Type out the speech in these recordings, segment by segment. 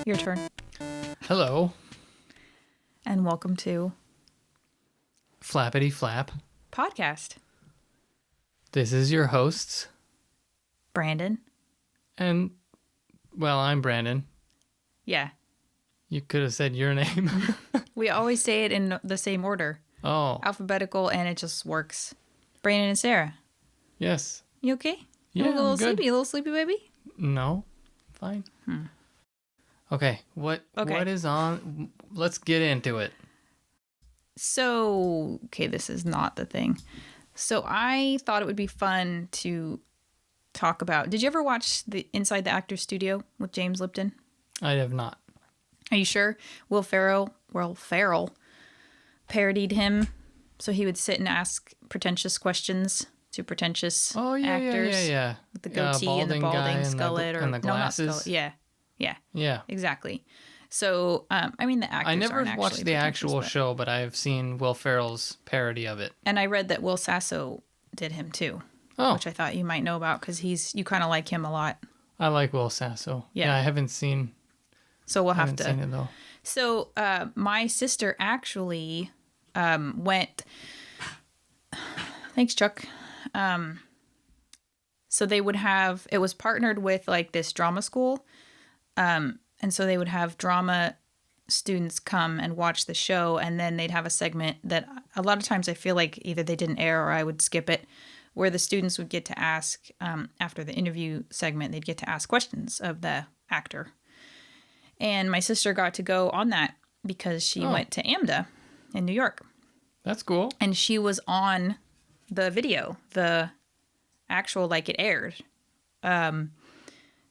Your turn. Hello. And welcome to Flappity Flap. Podcast. This is your hosts. Brandon. And, well, I'm Brandon. Yeah. You could have said your name. We always say it in the same order. Oh. Alphabetical, and it just works. Brandon and Sarah. Yes. You okay? Yeah, You a little I'm good. sleepy? You a little sleepy, baby? No. Fine. Okay. What is on? Let's get into it. So, okay, this is not the thing. So I thought it would be fun to talk about. Did you ever watch the Inside the Actors Studio with James Lipton? I have not. Are you sure? Will Ferrell parodied him, so he would sit and ask pretentious questions to pretentious actors. Yeah. With the goatee and the balding skullet, and the glasses. No, not skullet. Yeah, exactly. So, the actors I never aren't watched actually the actual pretentious, show, but I've seen Will Ferrell's parody of it. and I read that Will Sasso did him too, which I thought you might know about because you kind of like him a lot. I like Will Sasso. Yeah. I haven't seen. So we'll have seen it though. So my sister actually went. Thanks, Chuck. So they would have. It was partnered with like this drama school, and so they would have drama students come and watch the show, and then they'd have a segment that a lot of times I feel like either they didn't air or I would skip it, where the students would get to ask after the interview segment, they'd get to ask questions of the actor. And my sister got to go on that because she went to AMDA in New York. That's cool. And she was on the video, the actual, like it aired.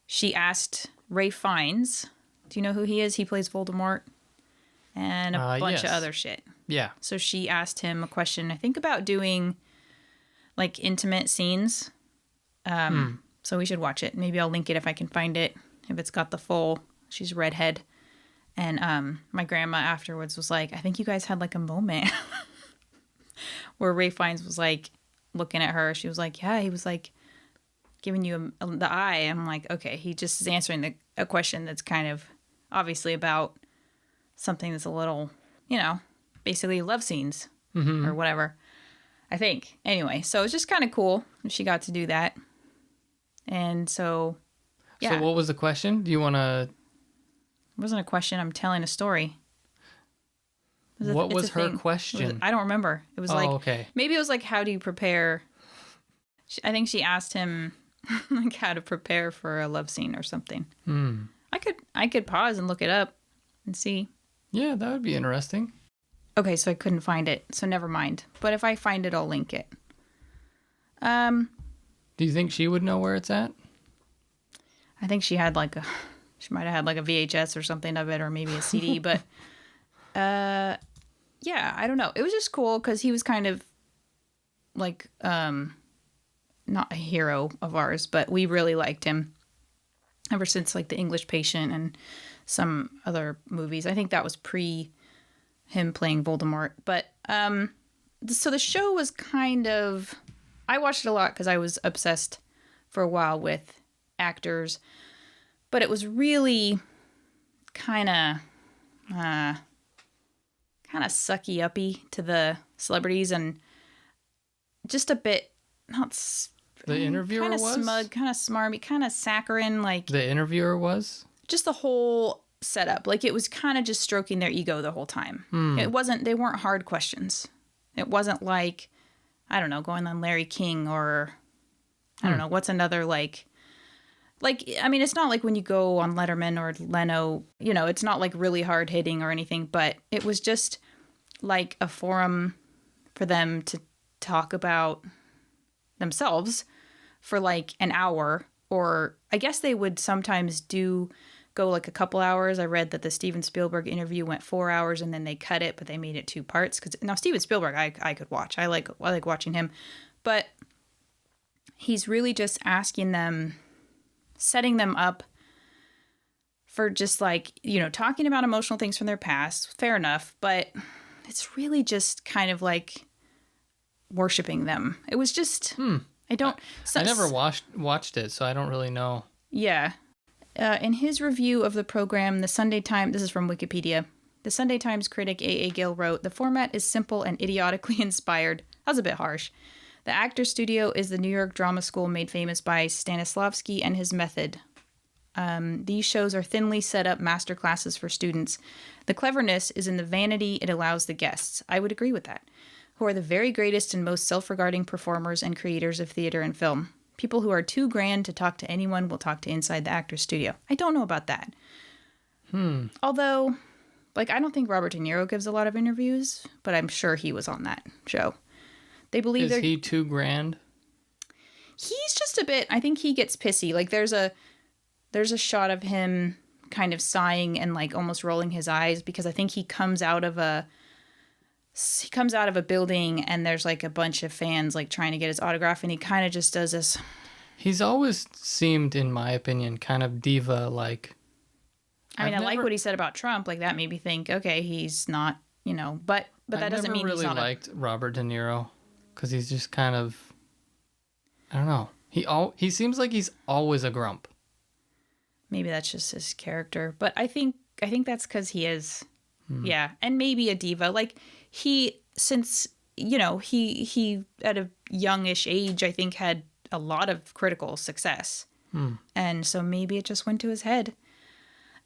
She asked Ray Fiennes. Do you know who he is? He plays Voldemort and a bunch of other shit. Yeah. So she asked him a question, I think, about doing like intimate scenes. So we should watch it. Maybe I'll link it if I can find it, if it's got the full. She's redhead. And my grandma afterwards was like, I think you guys had like a moment where Ray Fiennes was like looking at her. She was like, yeah, he was like giving you the eye. I'm like, okay, he just is answering a question that's kind of obviously about something that's a little, basically love scenes or whatever, I think. Anyway, so it's just kind of cool. She got to do that. And so, yeah. So what was the question? Do you want to... It wasn't a question. I'm telling a story. What was her question? I don't remember. It was okay. Maybe it was like, how do you prepare? I think she asked him like how to prepare for a love scene or something. I could pause and look it up and see. Yeah, that would be interesting. Okay, so I couldn't find it, so never mind. But if I find it, I'll link it. Do you think she would know where it's at? I think she might have had like a VHS or something of it, or maybe a CD, but yeah, I don't know. It was just cool because he was kind of like not a hero of ours, but we really liked him ever since like The English Patient and some other movies. I think that was pre him playing Voldemort. But so the show was I watched it a lot because I was obsessed for a while with actors. But it was really kind of sucky uppy to the celebrities and just a bit the interviewer kind of was smug, kind of smarmy, kind of saccharine, like the interviewer was just the whole setup. Like it was kind of just stroking their ego the whole time. They weren't hard questions. It wasn't like, I don't know, going on Larry King or I don't know, what's another like, I mean, it's not like when you go on Letterman or Leno, it's not like really hard hitting or anything, but it was just like a forum for them to talk about themselves for like an hour, or I guess they would sometimes go like a couple hours. I read that the Steven Spielberg interview went 4 hours and then they cut it, but they made it 2 parts. Because now Steven Spielberg, I could watch. I like watching him, but he's really just asking them, setting them up for just like, talking about emotional things from their past. Fair enough. But it's really just kind of like worshiping them. It was just, I never watched it, so I don't really know. Yeah. In his review of the program, the Sunday Times, this is from Wikipedia, the Sunday Times critic A.A. Gill wrote, "The format is simple and idiotically inspired." That was a bit harsh. "The Actors Studio is the New York Drama School made famous by Stanislavski and his method. These shows are thinly set up master classes for students. The cleverness is in the vanity it allows the guests." I would agree with that. "Who are the very greatest and most self-regarding performers and creators of theater and film. People who are too grand to talk to anyone will talk to inside the Actors Studio." I don't know about that. Although, like, I don't think Robert De Niro gives a lot of interviews, but I'm sure he was on that show. They believe Is he too grand? He's just a bit, I think he gets pissy. Like, there's a shot of him kind of sighing and like almost rolling his eyes because I think he comes out of a building and there's like a bunch of fans like trying to get his autograph, and he kind of just does this. He's always seemed, in my opinion, kind of diva like. I mean, I like what he said about Trump. Like, that made me think, okay, he's not, but that doesn't mean he's not. I never really liked Robert De Niro because he's just kind of, I don't know. He seems like he's always a grump. Maybe that's just his character, but I think that's because he is, yeah, and maybe a diva. Like he at a youngish age, I think had a lot of critical success, and so maybe it just went to his head.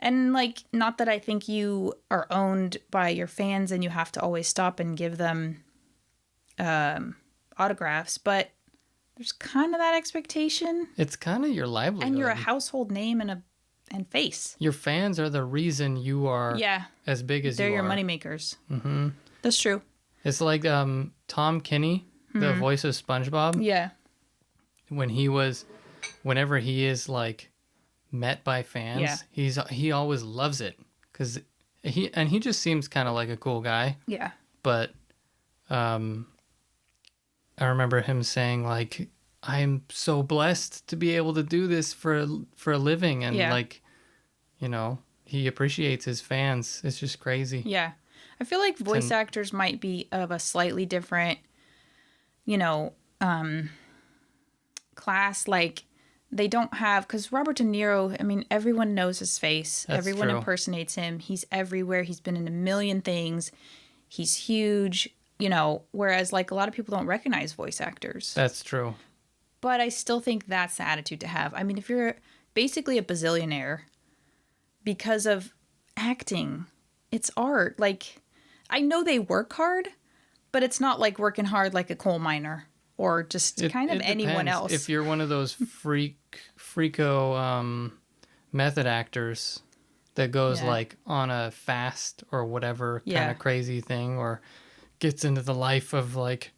And like, not that I think you are owned by your fans and you have to always stop and give them autographs, but there's kind of that expectation. It's kind of your livelihood. And you're a household name and face. Your fans are the reason you are as big as you are. They're your moneymakers. Mm-hmm. That's true. It's like Tom Kenny, the voice of SpongeBob. Yeah. Whenever he is like met by fans, he always loves it because he just seems kind of like a cool guy. Yeah. But I remember him saying like, "I'm so blessed to be able to do this for a living," and like, he appreciates his fans. It's just crazy. Yeah. I feel like voice actors might be of a slightly different, class. Like, they don't have, because Robert De Niro, I mean, everyone knows his face. Everyone impersonates him. He's everywhere. He's been in a million things. He's huge, whereas like a lot of people don't recognize voice actors. That's true. But I still think that's the attitude to have. I mean, if you're basically a bazillionaire because of acting, it's art. Like, I know they work hard, but it's not like working hard like a coal miner or just kind of anyone else. If you're one of those freako method actors that goes like on a fast or whatever kind of crazy thing, or gets into the life of like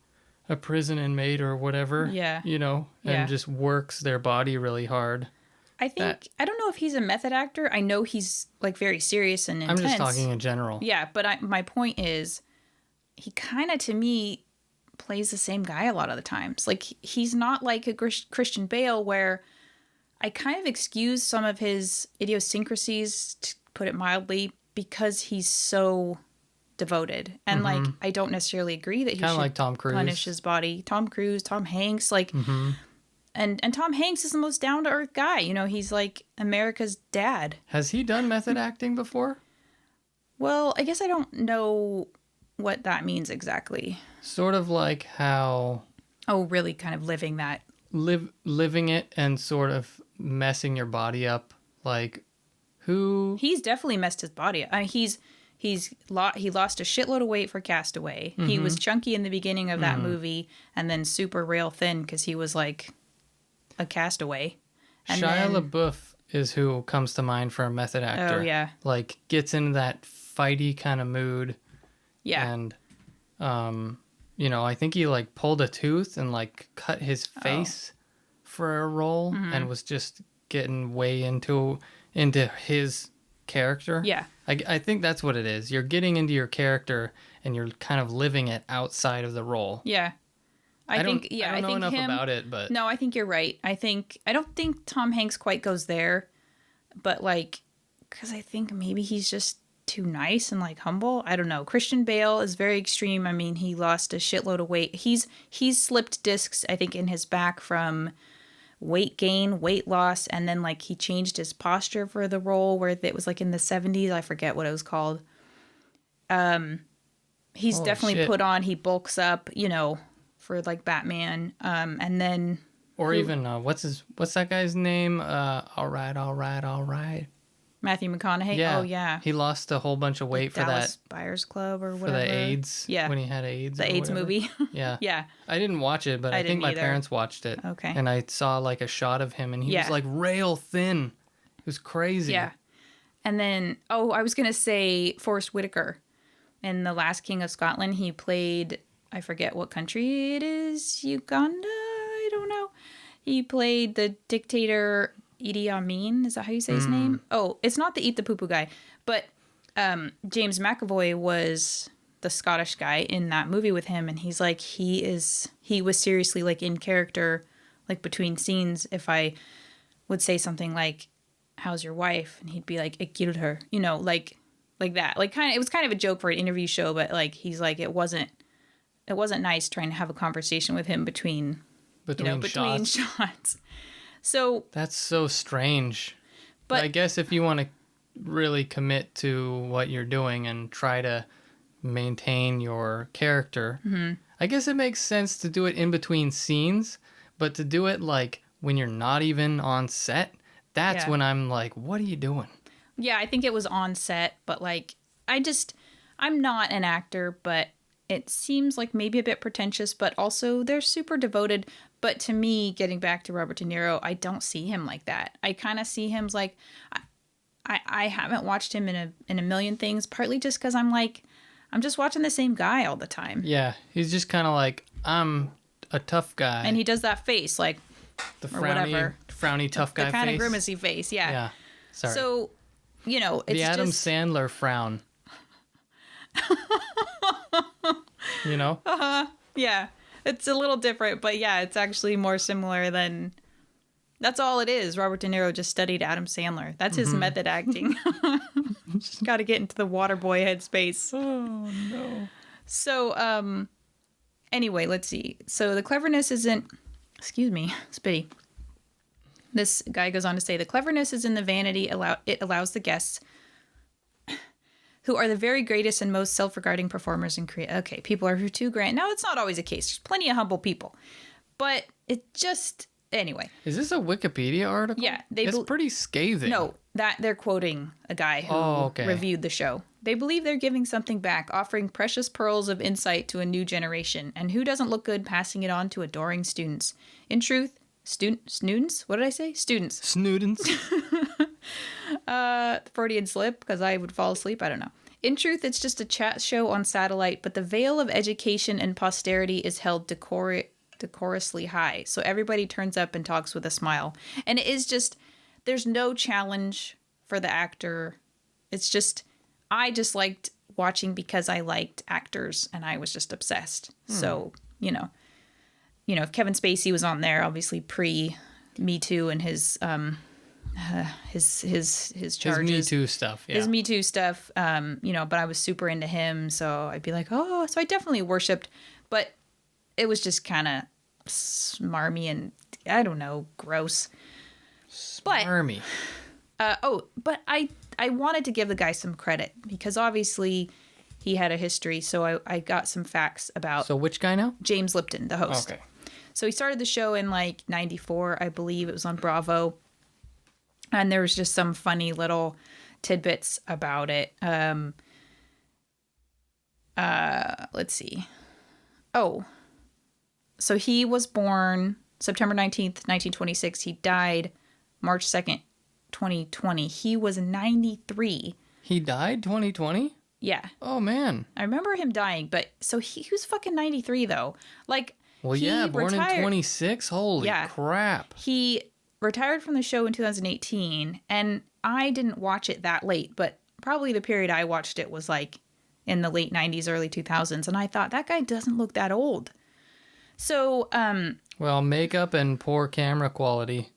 a prison inmate or whatever, and just works their body really hard. I think, I don't know if he's a method actor. I know he's like very serious and intense. I'm just talking in general. Yeah, but my point is, he kind of, to me, plays the same guy a lot of the times. Like, he's not like a Christian Bale, where I kind of excuse some of his idiosyncrasies, to put it mildly, because he's so devoted. And like, I don't necessarily agree that he should like Tom Cruise. Punish his body. Tom Cruise, Tom Hanks, like, and Tom Hanks is the most down to earth guy. He's like America's dad. Has he done method acting before? Well, I guess I don't know what that means exactly. Sort of like how... Oh, really kind of living that. Living it and sort of messing your body up. Like, who... He's definitely messed his body up. I mean, he lost a shitload of weight for Castaway. He was chunky in the beginning of that movie and then super rail thin because he was like a castaway. And Shia LaBeouf is who comes to mind for a method actor. Oh, yeah. Like, gets into that fighty kind of mood. Yeah. And, I think he like pulled a tooth and like cut his face for a role and was just getting way into his character. Yeah. I think that's what it is. You're getting into your character and you're kind of living it outside of the role. Yeah. I don't know enough about it, but... No, I think you're right. I don't think Tom Hanks quite goes there, but like, because I think maybe he's just too nice and like humble. I don't know. Christian Bale is very extreme. I mean, he lost a shitload of weight. He's slipped discs, I think, in his back from weight gain, weight loss, and then like he changed his posture for the role where it was like in the 70s. I forget what it was called. He's Holy definitely shit. put on, he bulks up, you know, for like Batman. And then Or even what's that guy's name? All right. Matthew McConaughey. Yeah. Oh yeah. He lost a whole bunch of weight for Dallas that. Buyers Club or For whatever. the AIDS. Yeah. When he had AIDS. The or AIDS whatever. movie. Yeah. Yeah. I didn't watch it, but I think didn't my either. parents watched it. Okay. And I saw like a shot of him, and he was like rail thin. It was crazy. Yeah. And then, I was going to say Forrest Whitaker. In The Last King of Scotland, he played, I forget what country it is, Uganda? I don't know. He played the dictator Idi Amin. Is that how you say his name? Oh, it's not the Eat the Poo Poo guy. But James McAvoy was the Scottish guy in that movie with him. And he's like, he was seriously like in character, like between scenes. If I would say something like, how's your wife? And he'd be like, I killed her. You know, like that. Like it was kind of a joke for an interview show, but like he's like, it wasn't nice trying to have a conversation with him between shots. So that's so strange. But I guess if you want to really commit to what you're doing and try to maintain your character, I guess it makes sense to do it in between scenes, but to do it like when you're not even on set, that's when I'm like, what are you doing? Yeah, I think it was on set, but like, I'm not an actor, but it seems like maybe a bit pretentious, but also they're super devoted. But to me, getting back to Robert De Niro, I don't see him like that. I kind of see him like, I haven't watched him in a million things, partly just because I'm like, I'm just watching the same guy all the time. Yeah, he's just kind of like, I'm a tough guy. And he does that face, like, the frowny tough guy face. The kind face. of grimacy face, yeah. Yeah, sorry. So, you know, it's the Adam just... Sandler frown. You know? Yeah, it's a little different, but yeah, it's actually more similar than... That's all it is. Robert De Niro just studied Adam Sandler. That's his method acting. Just got to get into the Waterboy headspace. Oh, no. So, anyway, let's see. So the cleverness isn't... Excuse me, Spitty. This guy goes on to say, the cleverness is in the vanity. It allows the guests, who are the very greatest and most self-regarding performers in Korea. Okay, people are too grand. Now, it's not always the case. There's plenty of humble people. But it just... Anyway. Is this a Wikipedia article? Yeah. It's pretty scathing. No, that they're quoting a guy who reviewed the show. They believe they're giving something back, offering precious pearls of insight to a new generation. And who doesn't look good passing it on to adoring students? In truth, students? What did I say? Students. Snoodens. Freudian slip, because I would fall asleep. I don't know. In truth, it's just a chat show on satellite, but the veil of education and posterity is held decorously high. So everybody turns up and talks with a smile. And it is just, there's no challenge for the actor. It's just, I just liked watching because I liked actors and I was just obsessed. So, you know, if Kevin Spacey was on there, obviously pre Me Too and his charges. His Me Too stuff. Yeah. His Me Too stuff. But I was super into him. So I'd be like, oh, so I definitely worshipped, but it was just kind of smarmy and I don't know, gross. Smarmy. But I wanted to give the guy some credit because obviously he had a history. So I got some facts about. So which guy now? James Lipton, the host. Okay. So he started the show in like 94, I believe. It was on Bravo. And there was just some funny little tidbits about it. Let's see. Oh, so he was born September 19th, 1926. He died March 2nd, 2020. He was 93. He died 2020? Yeah. Oh, man. I remember him dying, but so he was fucking 93 though. Like, well, yeah, born in 26? Holy crap. He retired from the show in 2018, and I didn't watch it that late, but probably the period I watched it was like in the late 90s, early 2000s, and I thought, that guy doesn't look that old. So, well, makeup and poor camera quality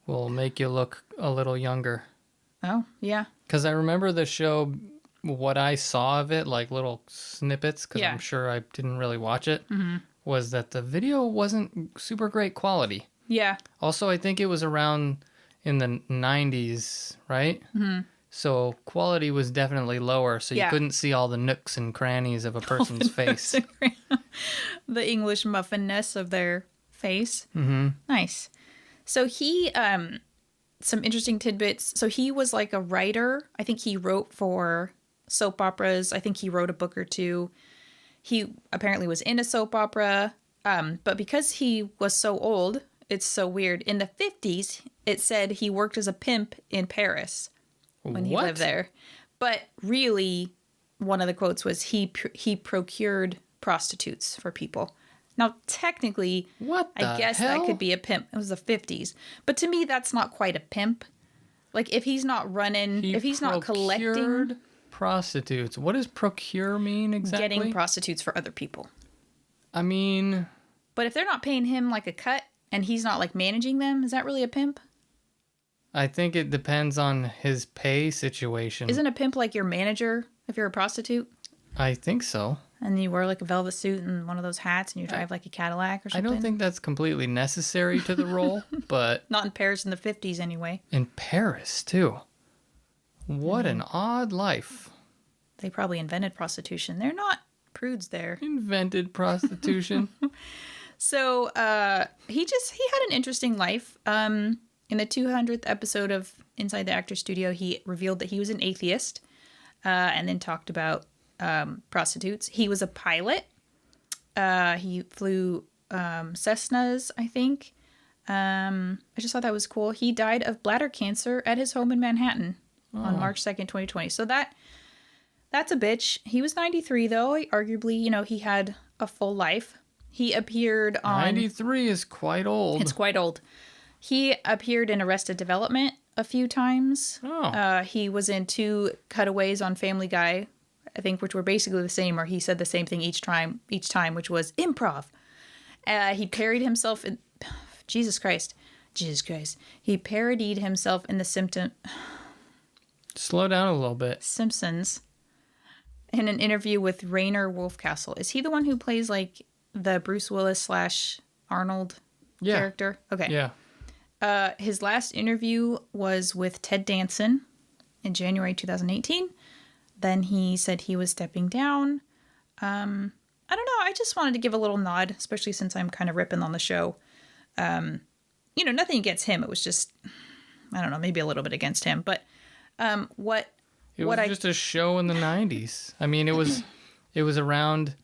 will make you look a little younger. Oh, yeah. Because I remember the show, what I saw of it, like little snippets, because I'm sure I didn't really watch it, was that the video wasn't super great quality. Yeah. Also, I think it was around in the 90s, right? Mm-hmm. So quality was definitely lower, so you couldn't see all the nooks and crannies of a person's face. The English muffinness of their face. Mm-hmm. Nice. So he, some interesting tidbits. So he was like a writer. I think he wrote for soap operas. I think he wrote a book or two. He apparently was in a soap opera. But because he was so old, it's so weird. In the 50s, it said he worked as a pimp in Paris when he lived there. But really, one of the quotes was he procured prostitutes for people. Now, technically, I guess that could be a pimp. It was the 50s. But to me, that's not quite a pimp. Like, if he's not running, if he's not collecting... prostitutes. What does procure mean exactly? Getting prostitutes for other people. I mean... But if they're not paying him like a cut and he's not like managing them, is that really a pimp? I think it depends on his pay situation. Isn't a pimp like your manager if you're a prostitute? I think so. And you wear like a velvet suit and one of those hats and you drive like a Cadillac or something? I don't think that's completely necessary to the role, but... Not in Paris in the 50s anyway. In Paris, too. What an odd life. They probably invented prostitution. They're not prudes there. Invented prostitution. So he had an interesting life. In the 200th episode of Inside the Actor's Studio, he revealed that he was an atheist and then talked about prostitutes. He was a pilot. He flew Cessnas, I think. I just thought that was cool. He died of bladder cancer at his home in Manhattan on March 2nd, 2020. So that's a bitch. He was 93, though. Arguably, he had a full life. He appeared on... 93 is quite old. It's quite old. He appeared in Arrested Development a few times. Oh. He was in 2 cutaways on Family Guy, I think, which were basically the same, or he said the same thing each time, which was improv. He parodied himself in... Jesus Christ. He parodied himself in The Slow down a little bit. Simpsons in an interview with Rainer Wolfcastle. Is he the one who plays like the Bruce Willis / Arnold character? Okay. Yeah. His last interview was with Ted Danson in January 2018. Then he said he was stepping down. I don't know. I just wanted to give a little nod, especially since I'm kind of ripping on the show. Nothing against him. It was just, I don't know, maybe a little bit against him. But it was just a show in the 90s. I mean, it was around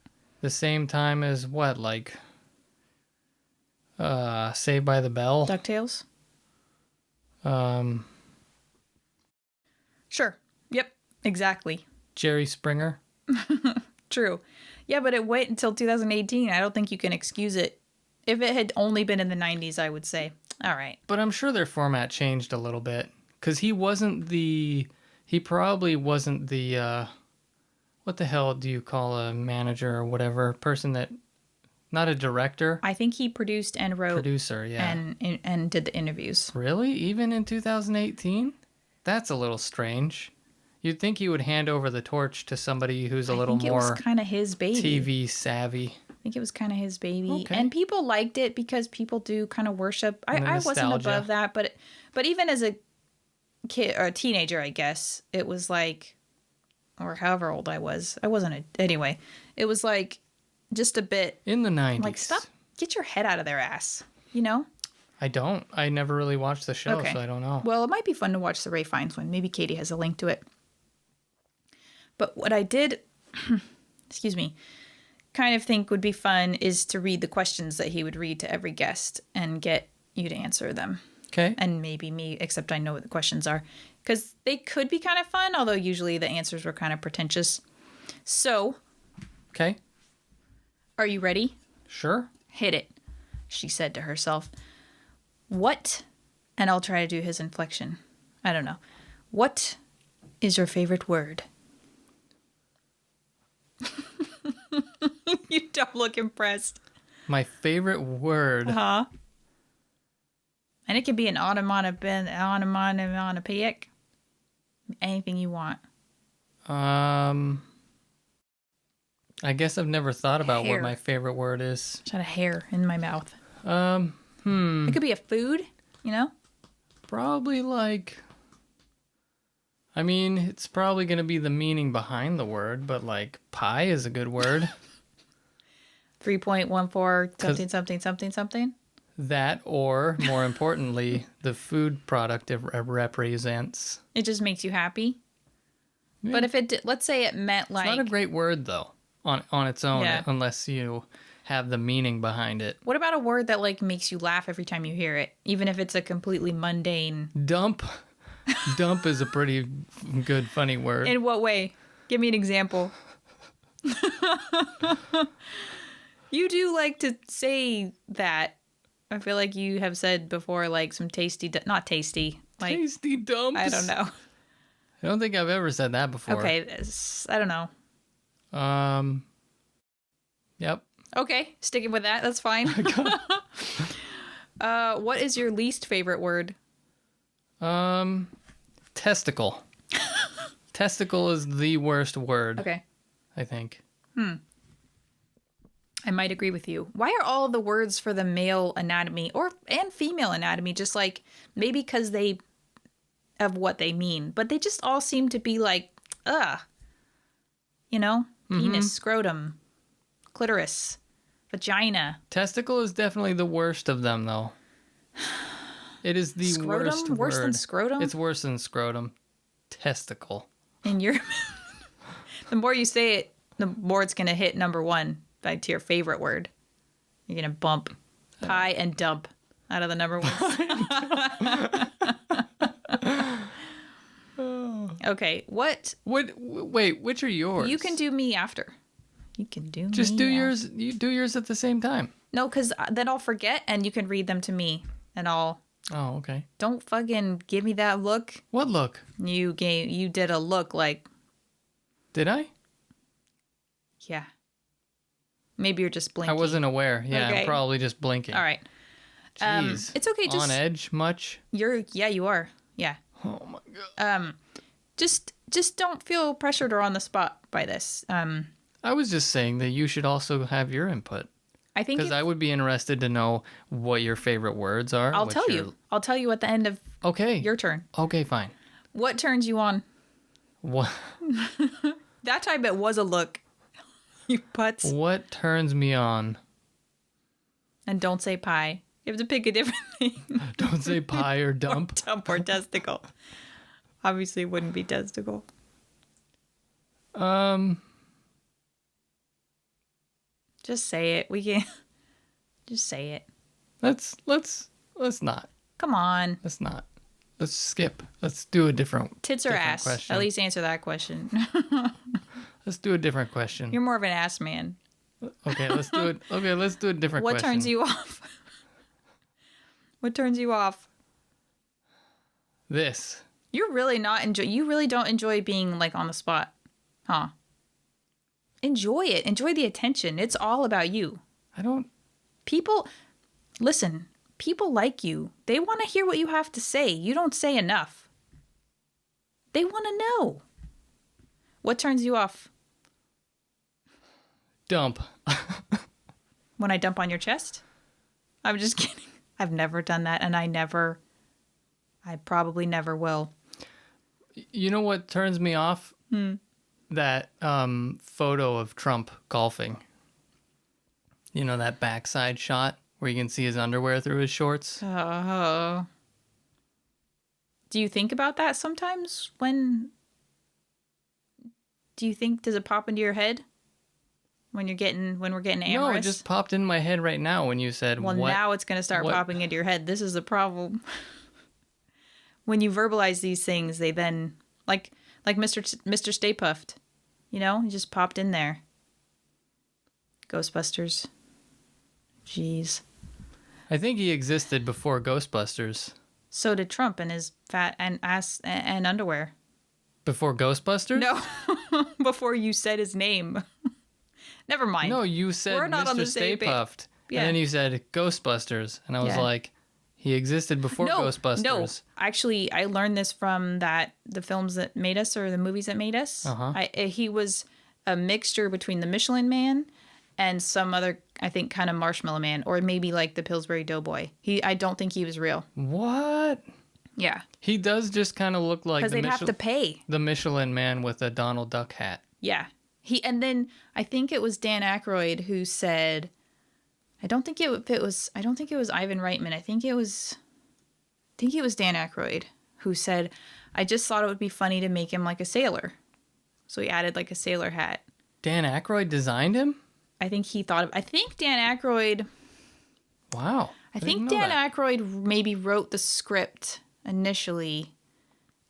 the same time as what, like Saved by the Bell? DuckTales? Sure. Yep. Exactly. Jerry Springer? True. Yeah, but it wait until 2018. I don't think you can excuse it. If it had only been in the 90s, I would say, all right. But I'm sure their format changed a little bit. Because he probably wasn't the, what the hell do you call a manager or whatever, person that, not a director? I think he produced and wrote. Producer, yeah. And did the interviews. Really? Even in 2018? That's a little strange. You'd think he would hand over the torch to somebody who's a little more... it was kind of his baby. TV savvy. I think it was kind of his baby. Okay. And people liked it because people do kind of worship. I wasn't above that, but even as a kid or a teenager, I guess, it was like, or however old I was. I wasn't anyway. It was like just a bit... In the 90s. Like, stop, get your head out of their ass, I don't. I never really watched the show, so I don't know. Well, it might be fun to watch the Ray Fiennes one. Maybe Katie has a link to it. But what I did, excuse me, kind of think would be fun is to read the questions that he would read to every guest and get you to answer them. Okay. And maybe me, except I know what the questions are. Because they could be kind of fun, although usually the answers were kind of pretentious. So. Okay. Are you ready? Sure. Hit it, she said to herself. What, and I'll try to do his inflection. I don't know. What is your favorite word? You don't look impressed. My favorite word. Uh-huh. And it could be an onomatopoeic. Anything you want. I guess I've never thought about what my favorite word is. Just had a hair in my mouth. It could be a food, you know? Probably like... I mean, it's probably going to be the meaning behind the word, but like pie is a good word. 3.14 something, something, something, something. That, or more importantly, the food product it represents. It just makes you happy. Yeah. But if it did, let's say it meant like... It's not a great word, though, on its own, Yeah. unless you have the meaning behind it. What about a word that like makes you laugh every time you hear it, even if it's a completely mundane... Dump. Dump is a pretty good, funny word. In what way? Give me an example. You do like to say that. I feel like you have said before, like some tasty, not tasty, like Tasty dumps. I don't know. I don't think I've ever said that before. Okay, I don't know. Yep. Okay, sticking with that. That's fine. What is your least favorite word? Testicle. Testicle is the worst word. Okay. I think. I might agree with you. Why are all the words for the male anatomy and female anatomy just like maybe because they of what they mean, but they just all seem to be like, you know, penis, scrotum, clitoris, vagina. Testicle is definitely the worst of them, though. It is the Scrotum? worst Worse word. than scrotum? It's worse than scrotum. Testicle. And the more you say it, the more it's gonna hit number one. Back to your favorite word. You're going to bump pie and dump out of the number one. Okay. Wait, which are yours? You can do me after. You can do Just me do after. yours. You do yours at the same time. No, because then I'll forget and you can read them to me and I'll... Oh, okay. Don't fucking give me that look. What look? You did a look like... Did I? Yeah. Maybe you're just blinking. I wasn't aware. Yeah, Okay. I'm probably just blinking. All right. Jeez. It's okay. Just on edge much? Yeah, you are. Yeah. Oh my god. Just don't feel pressured or on the spot by this. I was just saying that you should also have your input. I think Because I would be interested to know what your favorite words are. I'll tell you. I'll tell you at the end of your turn. Okay, fine. What turns you on? What? That time it was a look. You putz. What turns me on? And don't say pie. You have to pick a different thing. Don't say pie or dump. Dump or testicle. Obviously, it wouldn't be testicle. Just say it. We can. Just say it. Let's not. Come on. Let's not. Let's skip. Let's do a different. Tits or different ass? question. At least answer that question. Let's do a different question. You're more of an ass man. Okay, let's do it. Okay, let's do a different What question. turns you off? What turns you off? This. You really don't enjoy being like on the spot, huh? Enjoy it. Enjoy the attention. It's all about you. I don't. Listen, people like you. They want to hear what you have to say. You don't say enough. They want to know. What turns you off? Dump. When I dump on your chest? I'm just kidding. I've never done that, and I probably never will. You know what turns me off? That photo of Trump golfing. You know, that backside shot where you can see his underwear through his shorts? Do you think about that sometimes does it pop into your head when we're getting amorous? No, it just popped in my head right now when you said, well, what? now it's going to start popping into your head. This is the problem. When you verbalize these things, they then, like Mr. Stay Puffed, you know, he just popped in there. Ghostbusters. Jeez. I think he existed before Ghostbusters. So did Trump and his fat and ass and underwear. Before Ghostbusters? No, before you said his name. Never mind. No, you said We're not on Mr. the Stay same page. Puffed. Yeah. And then you said Ghostbusters. And I was Yeah. like, he existed before Ghostbusters. No, actually, I learned this from the films that made us or the movies that made us. Uh-huh. He was a mixture between the Michelin Man and some other, I think, kind of Marshmallow Man, or maybe like the Pillsbury Doughboy. I don't think he was real. What? Yeah. He does just kind of look like because they'd have to pay. The Michelin Man with a Donald Duck hat. Yeah. And then I think it was Dan Aykroyd who said, I don't think it was Ivan Reitman. I think it was Dan Aykroyd who said, I just thought it would be funny to make him like a sailor. So he added like a sailor hat. Dan Aykroyd designed him? I think Dan Aykroyd. Wow. I think Dan Aykroyd maybe wrote the script initially,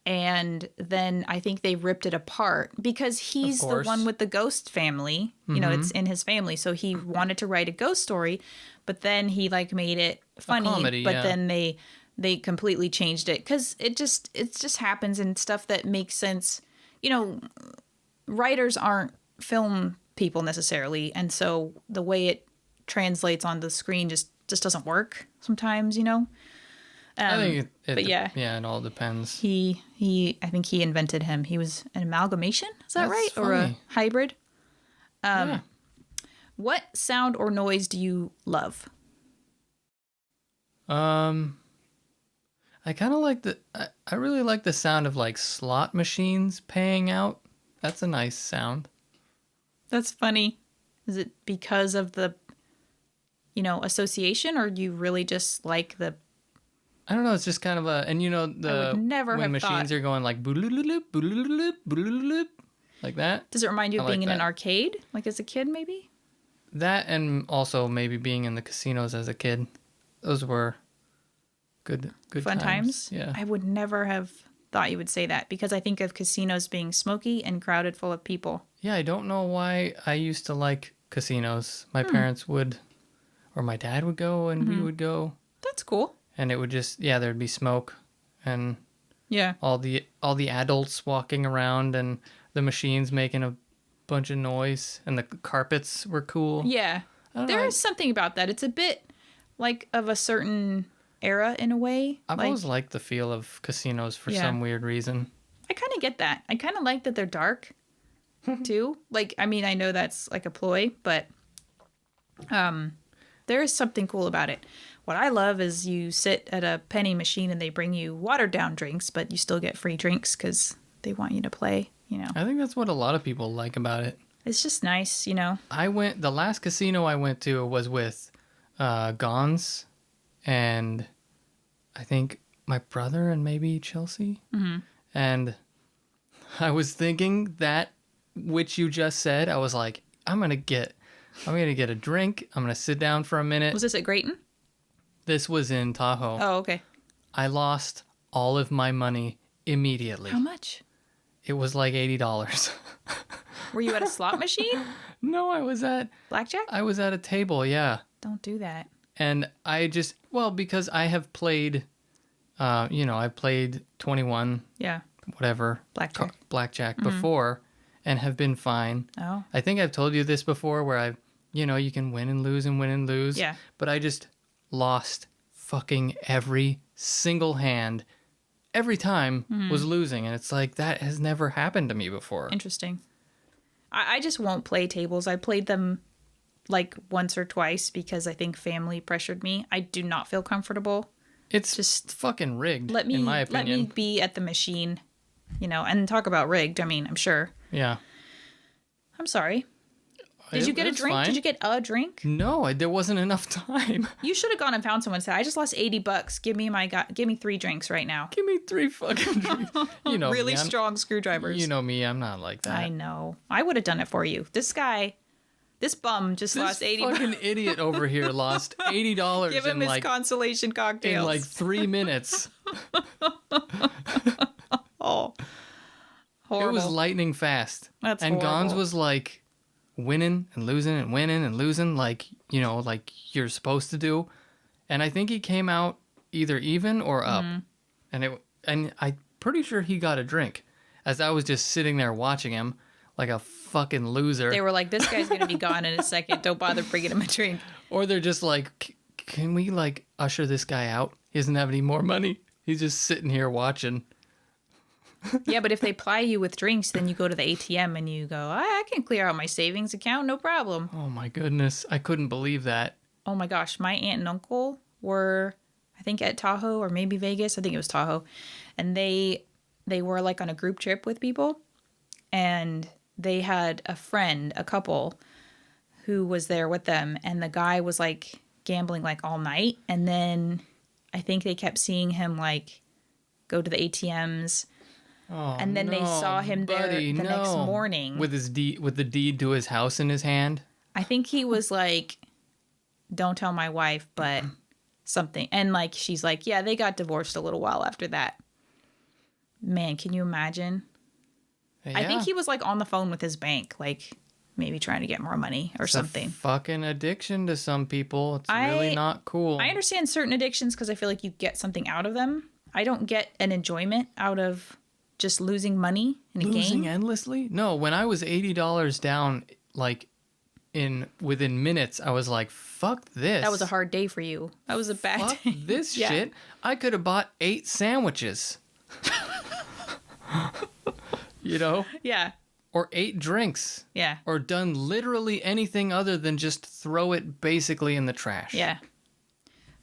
and then I think they ripped it apart because he's the one with the ghost family. You know, it's in his family, so he wanted to write a ghost story, but then he like made it funny. Comedy, but then they completely changed it because it just happens and stuff that makes sense. You know, writers aren't film people necessarily, and so the way it translates on the screen just doesn't work sometimes. You know. I think yeah, it all depends. I think he invented him. He was an amalgamation. Is that That's right? funny. Or a hybrid? Yeah. What sound or noise do you love? I kind of like I really like the sound of like slot machines paying out. That's a nice sound. That's funny. Is it because of the, association, or do you really just like the? I don't know. It's just kind of a, and I would never when have machines thought. are going like boodaloop, boodaloop, boodaloop, like that. Does it remind you of I being like in an that. arcade, like as a kid, maybe? That and also maybe being in the casinos as a kid. Those were good Fun times. Yeah. I would never have thought you would say that because I think of casinos being smoky and crowded full of people. Yeah, I don't know why I used to like casinos. My parents would, or my dad would go and we would go. That's cool. And it would just, there'd be smoke and Yeah. all the adults walking around and the machines making a bunch of noise and the carpets were cool. Yeah. There is something about that. It's a bit like of a certain era in a way. I've always liked the feel of casinos for some weird reason. I kind of get that. I kind of like that they're dark too. Like, I mean, I know that's like a ploy, but there is something cool about it. What I love is you sit at a penny machine and they bring you watered down drinks, but you still get free drinks because they want you to play, I think that's what a lot of people like about it. It's just nice, The last casino I went to was with Gons and I think my brother and maybe Chelsea. Mm-hmm. And I was thinking that which you just said, I was like, I'm going to get a drink. I'm going to sit down for a minute. Was this at Grayton? This was in Tahoe. Oh, okay. I lost all of my money immediately. How much? It was like $80. Were you at a slot machine? No, I was at... Blackjack? I was at a table, yeah. Don't do that. And I just... Well, because I have played... I played 21... Yeah. Whatever. Blackjack before and have been fine. Oh. I think I've told you this before where you can win and lose and win and lose. Yeah. But I just lost fucking every single hand. Every time was losing. And it's like, that has never happened to me before. Interesting. I just won't play tables. I played them like once or twice because I think family pressured me. I do not feel comfortable. It's just fucking rigged, in my opinion. Let me be at the machine, and talk about rigged. I mean, I'm sure. Yeah. I'm sorry. Did you get a drink? Fine. Did you get a drink? No, there wasn't enough time. You should have gone and found someone and said, I just lost $80. Give me 3 drinks right now. Give me 3 fucking drinks. Really strong screwdrivers. You know me, I'm not like that. I know. I would have done it for you. This bum just lost $80. This fucking idiot over here lost $80 Give him his consolation cocktails. in like 3 minutes. Oh, horrible. It was lightning fast. That's and horrible. Gons was like winning and losing and winning and losing like you're supposed to do. And I think he came out either even or up. And I'm pretty sure he got a drink as I was just sitting there watching him like a fucking loser. They were like, this guy's going to be gone in a second. Don't bother bringing him a drink. Or they're just like, can we like usher this guy out? He doesn't have any more money. He's just sitting here watching. Yeah, but if they ply you with drinks, then you go to the ATM and you go, I can clear out my savings account, no problem. Oh my goodness. I couldn't believe that. Oh my gosh, my aunt and uncle were, I think, at Tahoe or maybe Vegas. I think it was Tahoe. And they were like on a group trip with people. And they had a friend, a couple, who was there with them. And the guy was like gambling like all night. And then I think they kept seeing him like go to the ATMs. Oh, and then they saw him there the next morning. With the deed to his house in his hand? I think he was like, don't tell my wife, but something. And like, she's like, yeah, they got divorced a little while after that. Man, can you imagine? Yeah. I think he was like on the phone with his bank, like maybe trying to get more money or something. A fucking addiction to some people. It's really not cool. I understand certain addictions because I feel like you get something out of them. I don't get an enjoyment out of just losing money in a game. Losing endlessly? No, when I was $80 down, like within minutes, I was like, fuck this. That was a hard day for you. That was a bad day. This shit. I could have bought 8 sandwiches. You know? Yeah. Or 8 drinks. Yeah. Or done literally anything other than just throw it basically in the trash. Yeah.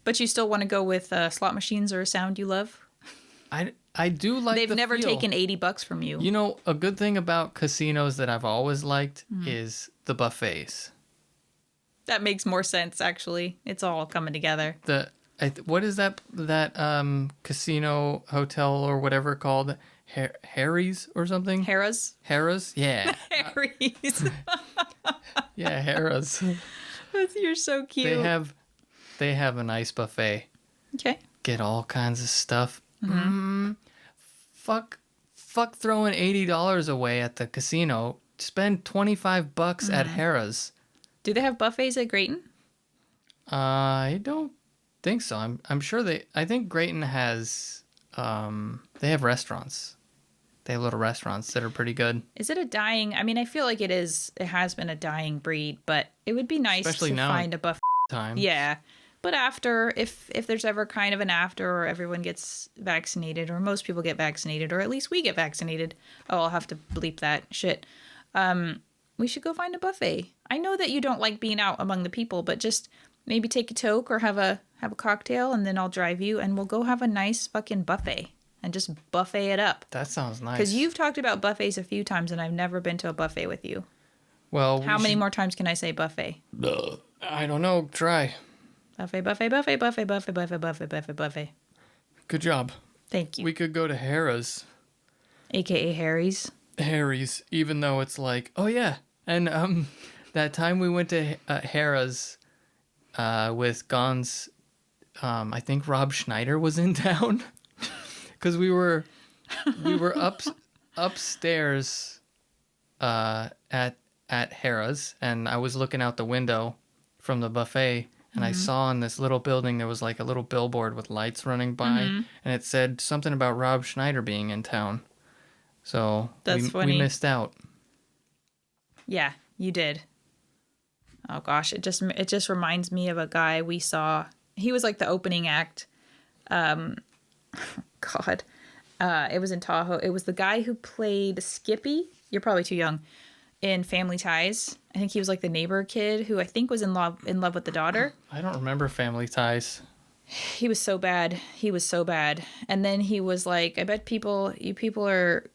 But you still want to go with slot machines or a sound you love? I do like They've never taken $80 from you. You know, a good thing about casinos that I've always liked is the buffets. That makes more sense, actually. It's all coming together. What is that casino hotel or whatever called? Harry's or something? Harrah's? Harrah's? Yeah. Harry's. Yeah, Harrah's. You're so cute. They have a nice buffet. Okay. Get all kinds of stuff. Fuck throwing $80 away at the casino. Spend $25 at Harrah's. Do they have buffets at Grayton? I don't think so. I'm sure I think Grayton has they have restaurants. They have little restaurants that are pretty good. Is it I mean, I feel like it has been a dying breed, but it would be nice especially to now find a buffet time. Yeah. But after, if there's ever kind of an after, or everyone gets vaccinated, or most people get vaccinated, or at least we get vaccinated. Oh, I'll have to bleep that shit. We should go find a buffet. I know that you don't like being out among the people, but just maybe take a toke or have a cocktail, and then I'll drive you, and we'll go have a nice fucking buffet and just buffet it up. That sounds nice. Because you've talked about buffets a few times, and I've never been to a buffet with you. Well, how many more times can I say buffet? I don't know. Try. Buffet, buffet, buffet, buffet, buffet, buffet, buffet, buffet, buffet. Good job. Thank you. We could go to Harrah's. AKA Harry's. Harry's, even though it's like, oh yeah. And that time we went to Harrah's with Gon's, I think Rob Schneider was in town. Because we were upstairs at Harrah's, and I was looking out the window from the buffet. And I saw in this little building, there was like a little billboard with lights running by. And it said something about Rob Schneider being in town. So we missed out. Yeah, you did. Oh gosh, it just reminds me of a guy we saw. He was like the opening act. God. It was in Tahoe. It was the guy who played Skippy. You're probably too young. In Family Ties. I think he was like the neighbor kid who I think was in love with the daughter. I don't remember Family Ties. He was so bad. And then he was like, I bet you people are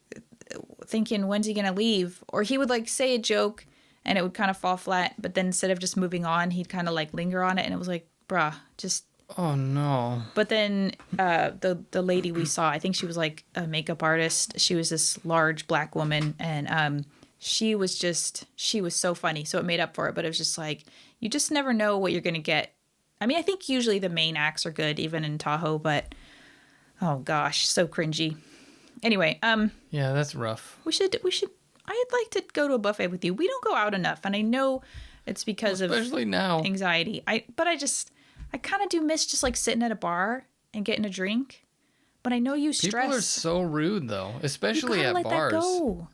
thinking, when's he going to leave? Or he would like say a joke and it would kind of fall flat. But then instead of just moving on, he'd kind of like linger on it. And it was like, bruh, just. Oh no. But then the lady we saw, I think she was like a makeup artist. She was this large black woman. And she was so funny. So it made up for it. But it was just like, you just never know what you're going to get. I mean, I think usually the main acts are good, even in Tahoe, but oh gosh, so cringy. Anyway, yeah, that's rough. We should, I'd like to go to a buffet with you. We don't go out enough. And I know it's because especially now anxiety. I kind of do miss just like sitting at a bar and getting a drink. But I know you stress. People are so rude though, especially at bars. That go.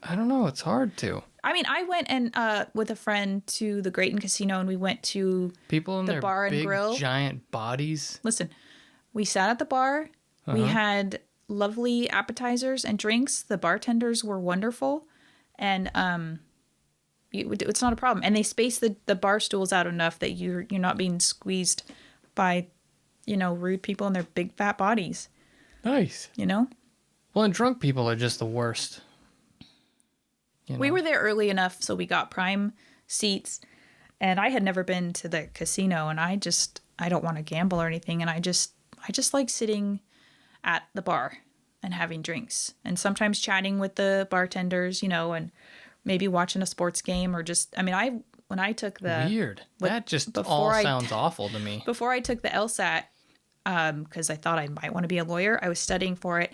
I don't know. It's hard to. I mean, I went and with a friend to the Grayton Casino, and we went to people in the their bar big, and grill. Giant bodies. Listen, we sat at the bar. We had lovely appetizers and drinks. The bartenders were wonderful, and it's not a problem. And they space the bar stools out enough that you're not being squeezed by, rude people in their big fat bodies. Nice. Well, and drunk people are just the worst. We were there early enough, so we got prime seats. And I had never been to the casino, and I don't want to gamble or anything. And I just like sitting at the bar and having drinks and sometimes chatting with the bartenders, and maybe watching a sports game or just, when I took the... Weird. That just all sounds awful to me. Before I took the LSAT, because I thought I might want to be a lawyer, I was studying for it.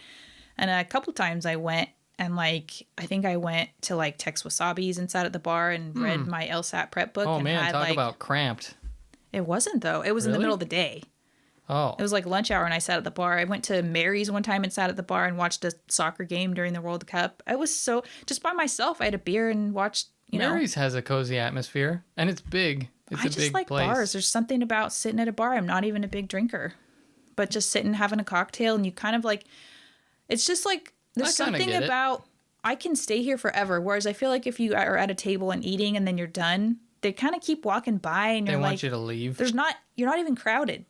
And a couple times I went and I think I went to Tex Wasabi's and sat at the bar and read my LSAT prep book. Oh and man, had, talk about cramped. It wasn't though. It was in the middle of the day. Oh. It was lunch hour and I sat at the bar. I went to Mary's one time and sat at the bar and watched a soccer game during the World Cup. I was just by myself. I had a beer and watched, Mary's has a cozy atmosphere and it's big. It's a big place. I just like bars. There's something about sitting at a bar. I'm not even a big drinker, but just sitting having a cocktail and you kind of it's just there's something about I can stay here forever. Whereas I feel like if you are at a table and eating and then you're done, they kind of keep walking by and you're they want you to leave. You're not even crowded.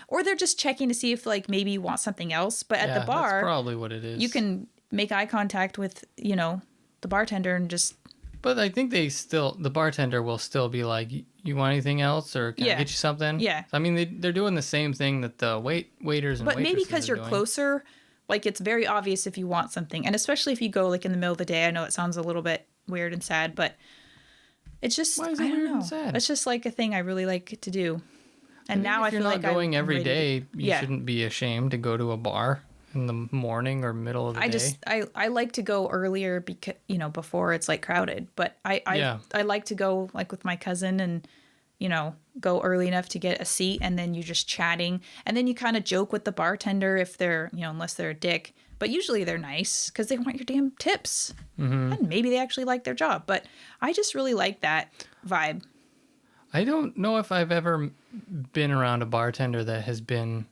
Or they're just checking to see if maybe you want something else. But at the bar, that's probably what it is. You can make eye contact with, the bartender and just. But I think the bartender will still be like, you want anything else or can I get you something? Yeah. They're doing the same thing that the waiters and waitresses But maybe because you're doing. Closer, it's very obvious if you want something. And especially if you go in the middle of the day. I know it sounds a little bit weird and sad, but it's just, why is it weird and sad? It's just a thing I really like to do. And now I feel like if you're not going every day, you yeah. shouldn't be ashamed to go to a bar in the morning or middle of the day. I like to go earlier because before it's crowded. But I like to go with my cousin and go early enough to get a seat and then you're just chatting and then you kind of joke with the bartender if they're unless they're a dick. But usually they're nice because they want your damn tips. Mm-hmm. And maybe they actually like their job. But I just really like that vibe. I don't know if I've ever been around a bartender that has been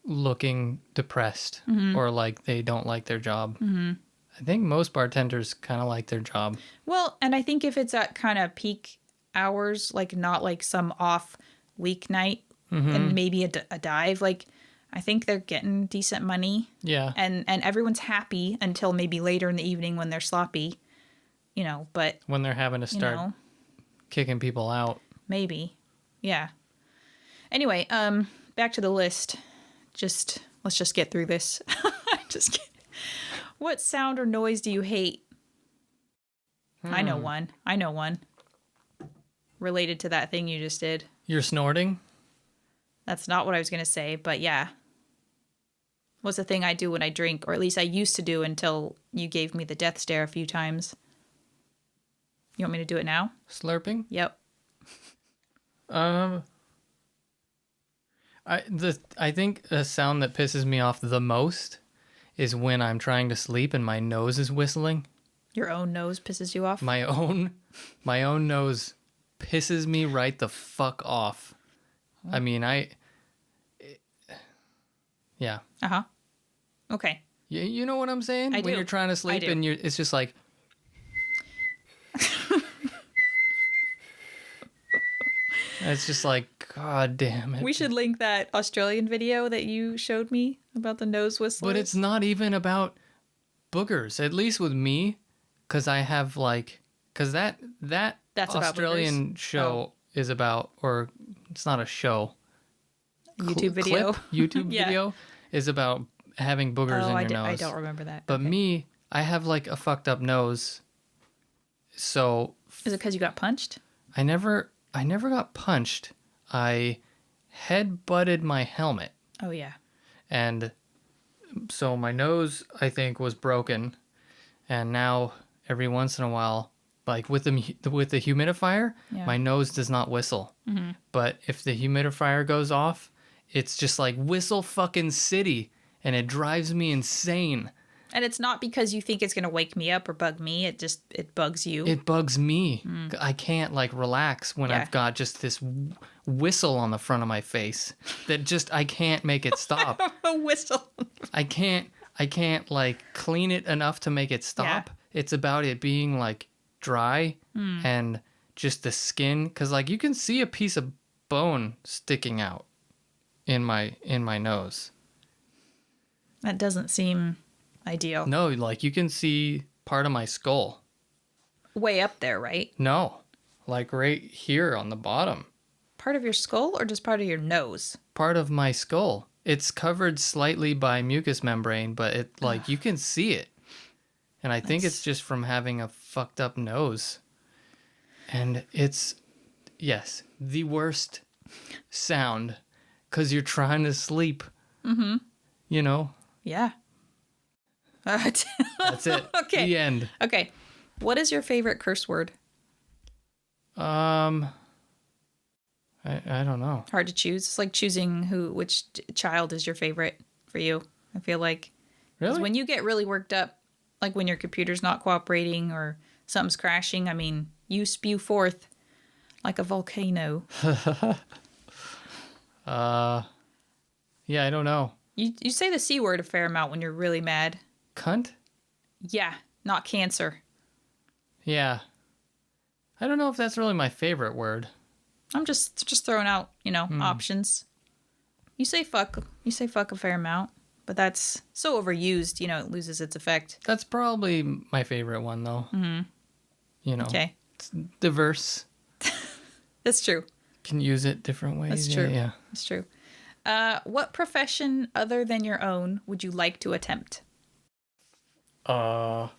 looking depressed or they don't like their job. Mm-hmm. I think most bartenders kind of like their job. Well, and I think if it's at kind of peak hours, not some off weeknight and maybe a dive, I think they're getting decent money. Yeah. And everyone's happy until maybe later in the evening when they're sloppy, but. When they're having to start kicking people out. Maybe. Yeah. Anyway, back to the list. Let's just get through this. Just kidding. What sound or noise do you hate? I know one. Related to that thing you just did. You're snorting? That's not what I was going to say, but yeah. What's the thing I do when I drink, or at least I used to do until you gave me the death stare a few times. You want me to do it now? Slurping? Yep. I think the sound that pisses me off the most is when I'm trying to sleep and my nose is whistling. Your own nose pisses you off? My own nose pisses me right the fuck off. I mean, yeah. Uh-huh. Okay. You know what I'm saying? When you're trying to sleep and it's just like. It's just like, God damn it. We should link that Australian video that you showed me about the nose whistlers. But it's not even about boogers, at least with me, because I have because that's Australian show is about, or it's not a show. YouTube video. YouTube video is about having boogers in your nose. I don't remember that. But me, I have a fucked up nose. So. Is it because you got punched? I never got punched. I head-butted my helmet. Oh, yeah. And so my nose, I think, was broken. And now, every once in a while, with the humidifier, my nose does not whistle. Mm-hmm. But if the humidifier goes off, it's just whistle fucking city. And it drives me insane. And it's not because you think it's going to wake me up or bug me. It bugs you. It bugs me. I can't like relax when I've got just this whistle on the front of my face that just I can't make it stop. A whistle. I can't like clean it enough to make it stop. Yeah. It's about it being like dry and just the skin, cuz like you can see a piece of bone sticking out in my nose. That doesn't seem ideal. No, like you can see part of my skull. Way up there, right? No. Like right here on the bottom. Part of your skull or just part of your nose? Part of my skull. It's covered slightly by mucous membrane, but it like you can see it. And I think it's just from having a fucked up nose. And it's the worst sound cuz you're trying to sleep. Mhm. You know? Yeah. That's it. Okay. The end. Okay. What is your favorite curse word? I don't know. Hard to choose. It's like choosing which child is your favorite for you. I feel like. Really? When you get really worked up, like when your computer's not cooperating or something's crashing, I mean, you spew forth like a volcano. Yeah, I don't know. You say the C word a fair amount when you're really mad. Cunt? Yeah, not cancer. Yeah. I don't know if that's really my favorite word. I'm just throwing out, options. You say fuck a fair amount, but that's so overused, it loses its effect. That's probably my favorite one though. Mm-hmm. Okay. It's diverse. That's true. Can use it different ways. That's true. Yeah. That's true. What profession other than your own would you like to attempt? I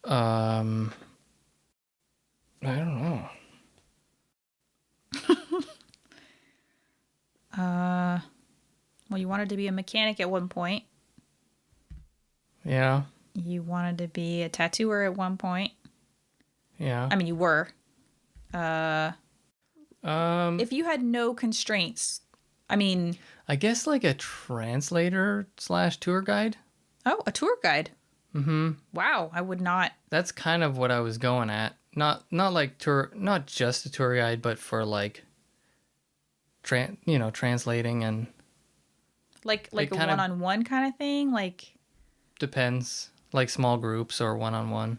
don't know. Well, you wanted to be a mechanic at one point. Yeah. You wanted to be a tattooer at one point. Yeah. I mean, you were. If you had no constraints, I guess like a translator / tour guide. Oh, a tour guide. Mm-hmm. Wow, I would not. That's kind of what I was going at. Not like tour, not just a tour guide, but for like, translating and. Like a one-on-one kind of thing, like. Depends, like small groups or one-on-one.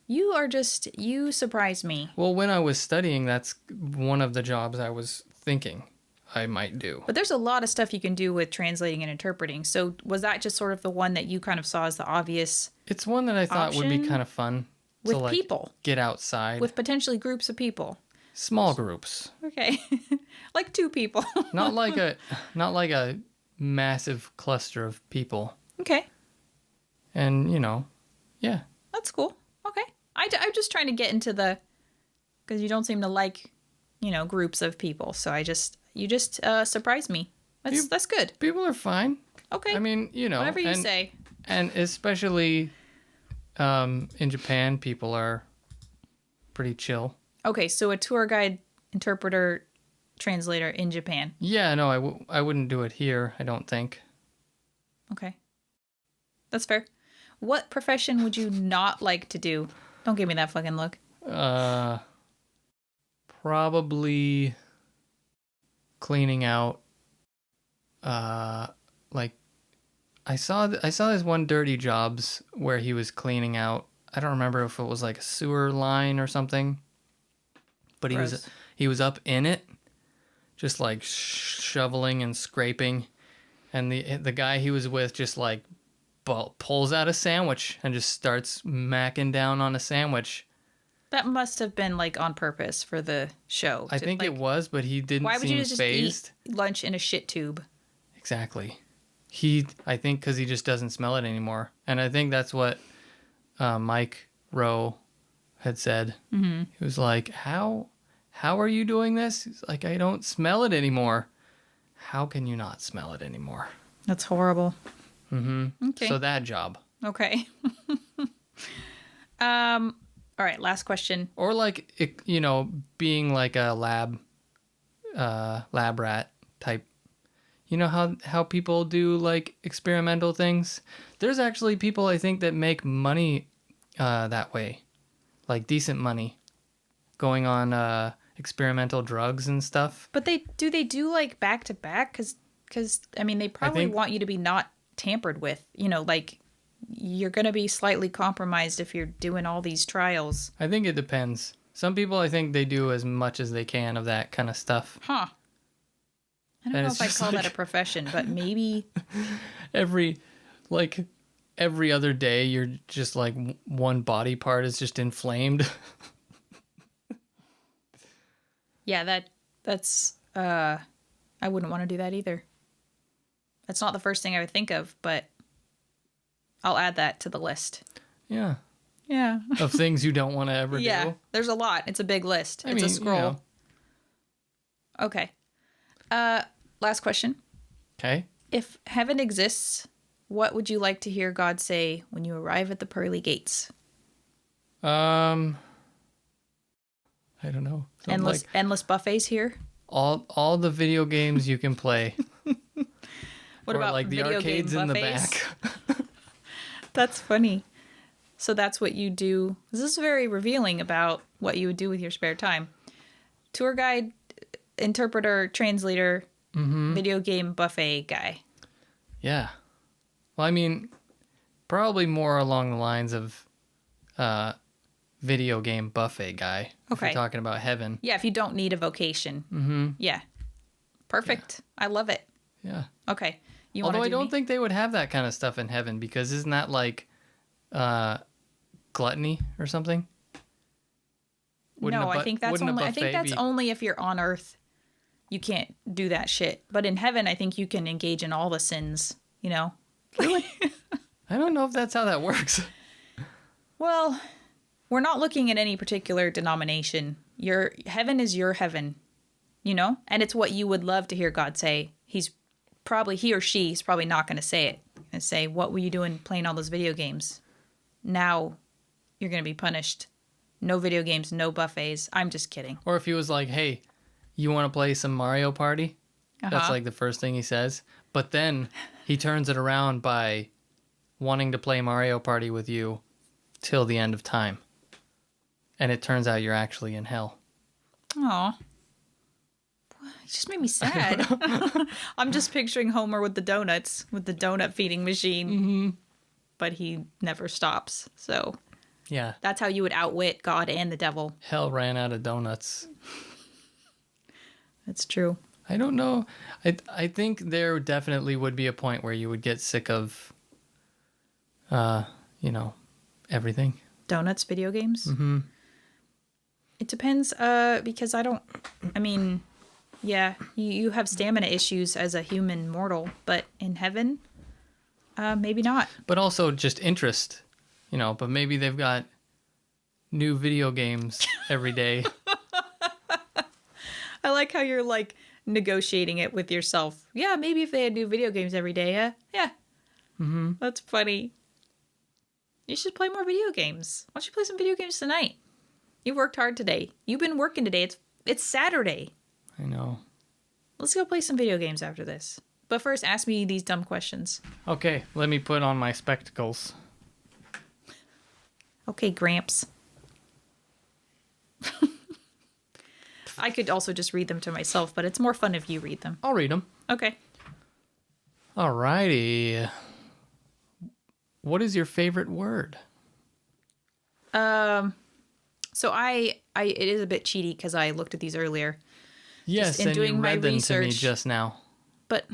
You surprise me. Well, when I was studying, that's one of the jobs I was thinking I might do. But there's a lot of stuff you can do with translating and interpreting. So was that just sort of the one that you kind of saw as the obvious? It's one that I thought would be kind of fun. With to, like, people. Get outside. With potentially groups of people. Small groups. Okay. Like 2 people. not like a massive cluster of people. Okay. And, yeah. That's cool. Okay. I'm just trying to get into because you don't seem to like, groups of people. So you just surprised me. That's good. People are fine. Okay. I mean, whatever you say. And especially in Japan, people are pretty chill. Okay, so a tour guide, interpreter, translator in Japan. Yeah, no, I wouldn't do it here, I don't think. Okay. That's fair. What profession would you not like to do? Don't give me that fucking look. Probably cleaning out. Like I saw this one Dirty Jobs where he was cleaning out. I don't remember if it was like a sewer line or something, but he was up in it, just like shoveling and scraping, and the guy he was with just like pulls out a sandwich and just starts macking down on a sandwich. That must have been like on purpose for the show. I think it was, but he didn't why would seem you just phased. Eat lunch in a shit tube? Exactly. I think because he just doesn't smell it anymore. And I think that's what Mike Rowe had said. Mm-hmm. He was like, how are you doing this? He's like, I don't smell it anymore. How can you not smell it anymore? That's horrible. Mm-hmm. Okay. So that job. Okay. All right, last question. Or like, being like a lab rat type, You know how people do like experimental things? There's actually people I think that make money that way, like decent money, going on experimental drugs and stuff. But they do like back to back? Because I mean, they probably want you to be not tampered with. You know, like you're going to be slightly compromised if you're doing all these trials. I think it depends. Some people, I think they do as much as they can of that kind of stuff. Huh. I don't know if I'd call that a profession, but maybe every other day you're just like one body part is just inflamed. Yeah, that's I wouldn't want to do that either. That's not the first thing I would think of, but I'll add that to the list. Yeah. Yeah. Of things you don't want to ever do. Yeah, there's a lot. It's a big list. It's a scroll. You know. Okay. Last question. Okay. If heaven exists, what would you like to hear God say when you arrive at the pearly gates? I don't know. Endless buffets here. All the video games you can play. What about like the video arcades game in the buffets? back? That's funny. So that's what you do. This is very revealing about what you would do with your spare time. Tour guide, interpreter, translator, video game buffet guy. Yeah. Well, I mean, probably more along the lines of video game buffet guy. Okay. If you're talking about heaven. Yeah, if you don't need a vocation. Mm-hmm. Yeah. Perfect. Yeah. I love it. Yeah. Okay. Although I don't think they would have that kind of stuff in heaven, because isn't that like gluttony or something? I think that's only if you're on Earth. You can't do that shit. But in heaven, I think you can engage in all the sins, you know? Really? I don't know if that's how that works. Well, we're not looking at any particular denomination. Your heaven is your heaven, you know? And it's what you would love to hear God say. He or she's probably not going to say it and say, what were you doing playing all those video games? Now you're going to be punished. No video games, no buffets. I'm just kidding. Or if he was like, hey, you want to play some Mario Party? That's like the first thing he says. But then he turns it around by wanting to play Mario Party with you till the end of time. And it turns out you're actually in hell. Aw. It just made me sad. I'm just picturing Homer with the donuts, with the donut feeding machine. Mm-hmm. But he never stops. So yeah, that's how you would outwit God and the devil. Hell ran out of donuts. That's true. I don't know. I think there definitely would be a point where you would get sick of, everything. Donuts, video games? Mm-hmm. It depends, because yeah, you have stamina issues as a human mortal, but in heaven, maybe not. But also just interest, but maybe they've got new video games every day. I like how you're like negotiating it with yourself. Yeah, maybe if they had new video games every day, yeah. Mm-hmm. That's funny. You should play more video games. Why don't you play some video games tonight? You worked hard today. You've been working today. It's Saturday. I know. Let's go play some video games after this. But first, ask me these dumb questions. Okay, let me put on my spectacles. Okay, Gramps. I could also just read them to myself, but it's more fun if you read them. I'll read them. Okay. Alrighty. What is your favorite word? So it is a bit cheaty because I looked at these earlier. Yes, and you read them to me just now. But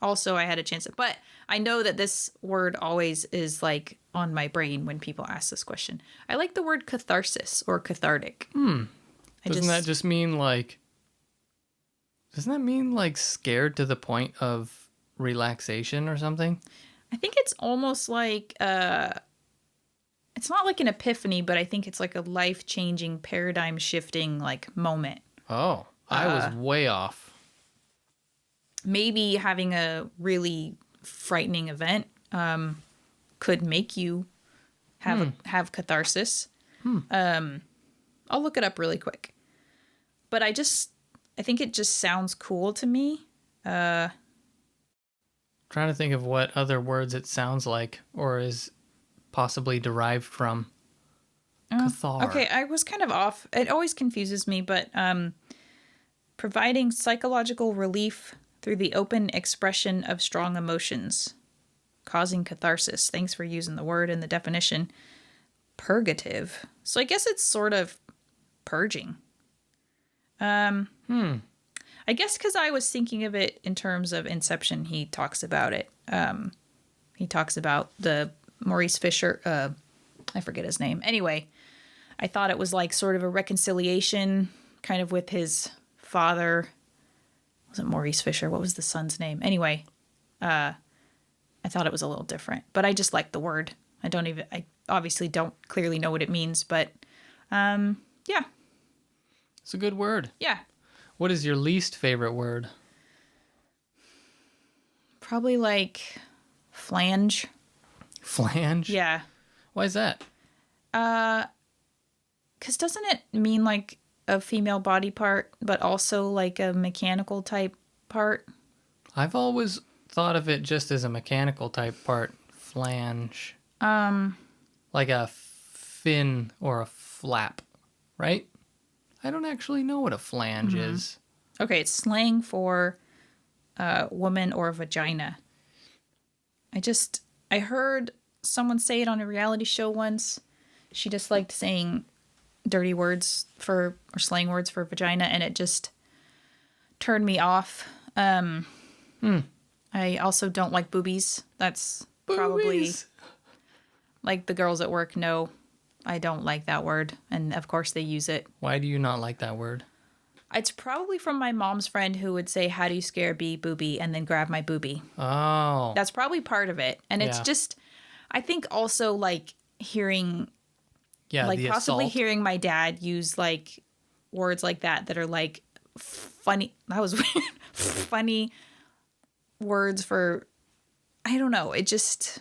also I had a chance. But I know that this word always is like on my brain when people ask this question. I like the word catharsis or cathartic. Doesn't that just mean like... Doesn't that mean like scared to the point of relaxation or something? I think it's almost like... it's not like an epiphany, but I think it's like a life-changing, paradigm-shifting like moment. Oh, I was way off. Maybe having a really frightening event could make you have catharsis. I'll look it up really quick. But I think it just sounds cool to me. trying to think of what other words it sounds like or is possibly derived from. Cathar. Okay, I was kind of off. It always confuses me, but providing psychological relief through the open expression of strong emotions, causing catharsis. Thanks for using the word in the definition. Purgative. So I guess it's sort of purging. I guess because I was thinking of it in terms of Inception, he talks about it. He talks about the Maurice Fisher, I forget his name. Anyway, I thought it was like sort of a reconciliation kind of with his father. Was it Maurice Fisher? What was the son's name? Anyway, I thought it was a little different, but I just like the word. I obviously don't clearly know what it means, but yeah. It's a good word. Yeah. What is your least favorite word? Probably like flange. Flange? Yeah. Why is that? Because doesn't it mean like a female body part, but also like a mechanical type part? I've always thought of it just as a mechanical type part. Flange. Like a fin or a flap, right? I don't actually know what a flange is. Okay, it's slang for woman or vagina. I heard someone say it on a reality show once. She just liked saying dirty words or slang words for vagina, and it just turned me off. I also don't like boobies. That's probably like the girls at work know I don't like that word, and of course they use it. Why do you not like that word? It's probably from my mom's friend who would say, "How do you scare a bee, boobie?" and then grab my boobie. Oh. That's probably part of it. And it's just, I think also like hearing, like possibly assault. hearing my dad use like words like that are like funny. That was weird. Funny words for, I don't know. It just.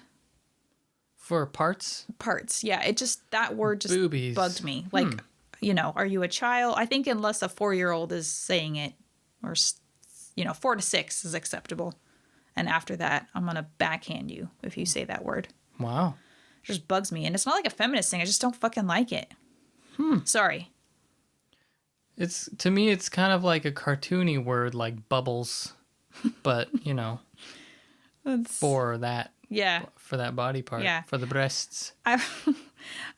For parts? Parts. Yeah. It just, that word just Boobies. bugged me. Like, are you a child? I think unless a 4-year-old is saying it, or, 4 to 6 is acceptable. And after that, I'm going to backhand you if you say that word. Wow. It just bugs me. And it's not like a feminist thing. I just don't fucking like it. Sorry. To me, it's kind of like a cartoony word like bubbles. But, for that. Yeah. For that body part. Yeah. For the breasts. I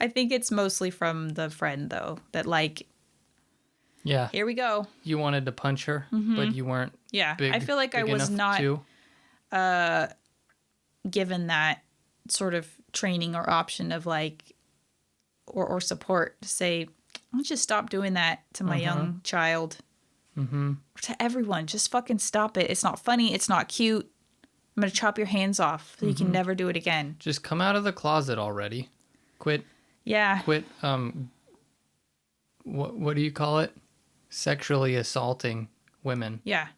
think it's mostly from the friend, though, that like, yeah, here we go. You wanted to punch her, but you weren't. Yeah. Big, I feel like I was not given that sort of training or option of like, or support to say, why don't you stop doing that to my young child? Or to everyone. Just fucking stop it. It's not funny. It's not cute. I'm going to chop your hands off so you can never do it again. Just come out of the closet already. Quit. Yeah. Quit. What do you call it? Sexually assaulting women. Yeah.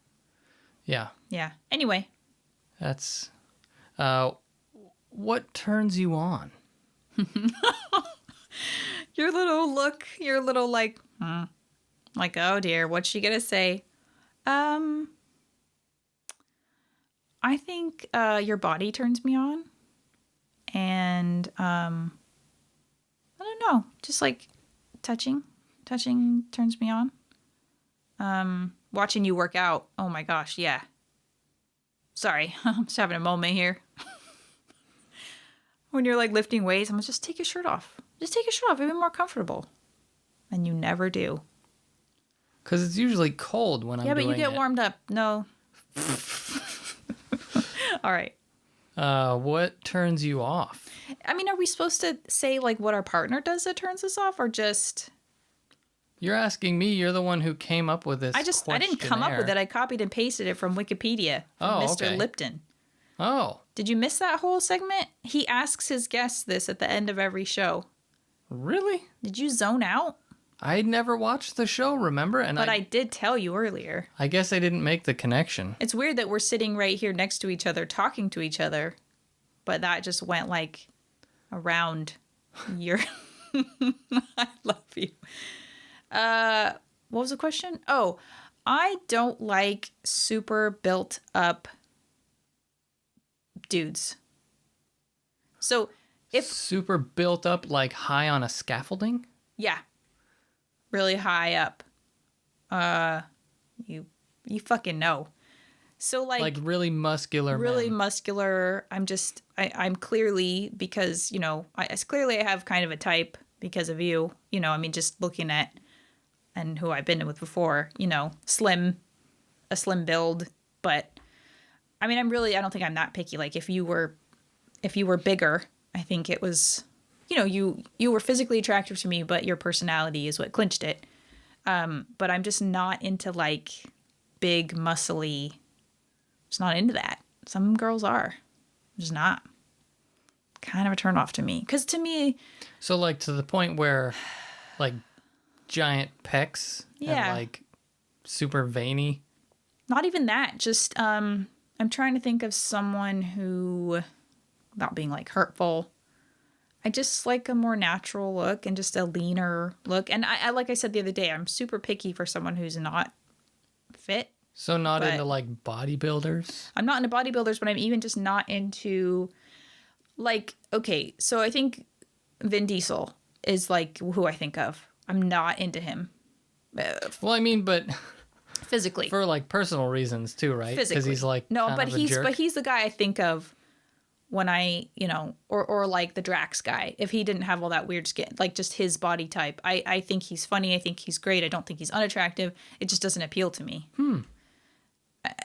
Yeah. Yeah. Anyway. That's, what turns you on? Your little look, your little like, like, oh dear, what's she going to say? I think your body turns me on, and I don't know, just like touching turns me on. Watching you work out, oh my gosh, yeah. Sorry, I'm just having a moment here. When you're like lifting weights, I'm like, just take your shirt off. Just take your shirt off. It'll be more comfortable. And you never do. Because it's usually cold when I'm doing it. Yeah, but you get warmed up. No. All right. What turns you off? I mean, are we supposed to say like what our partner does that turns us off, or just? You're asking me. You're the one who came up with this. I didn't come up with it. I copied and pasted it from Wikipedia from Mr. Lipton. Oh. Did you miss that whole segment? He asks his guests this at the end of every show. Really? Did you zone out? I never watched the show, remember? But I did tell you earlier. I guess I didn't make the connection. It's weird that we're sitting right here next to each other, talking to each other, but that just went like around your... I love you. What was the question? Oh, I don't like super built up dudes. So if super built up, like high on a scaffolding. Yeah, really high up. You fucking know. So like really muscular. Really men. muscular. I'm clearly, because I have kind of a type because of you. Just looking at and who I've been with before. Slim, a slim build, but I don't think I'm that picky. Like if you were bigger, I think it was, you were physically attractive to me, but your personality is what clinched it. But I'm just not into like big, muscly. Just not into that. Some girls are. I'm just not. Kind of a turn off to me. Because to me. So like to the point where like giant pecs. Yeah. And like super veiny. Not even that. Just I'm trying to think of someone who, without being like hurtful, I just like a more natural look and just a leaner look. And I like I said the other day, I'm super picky for someone who's not fit. So not into like bodybuilders? I'm not into bodybuilders, but I'm even just not into like, okay, so I think Vin Diesel is like who I think of. I'm not into him. Well, I mean, but physically. For like personal reasons too, right? Physically. Because he's like but he's the guy I think of when I, or like the Drax guy, if he didn't have all that weird skin, like just his body type. I think he's funny. I think he's great. I don't think he's unattractive. It just doesn't appeal to me.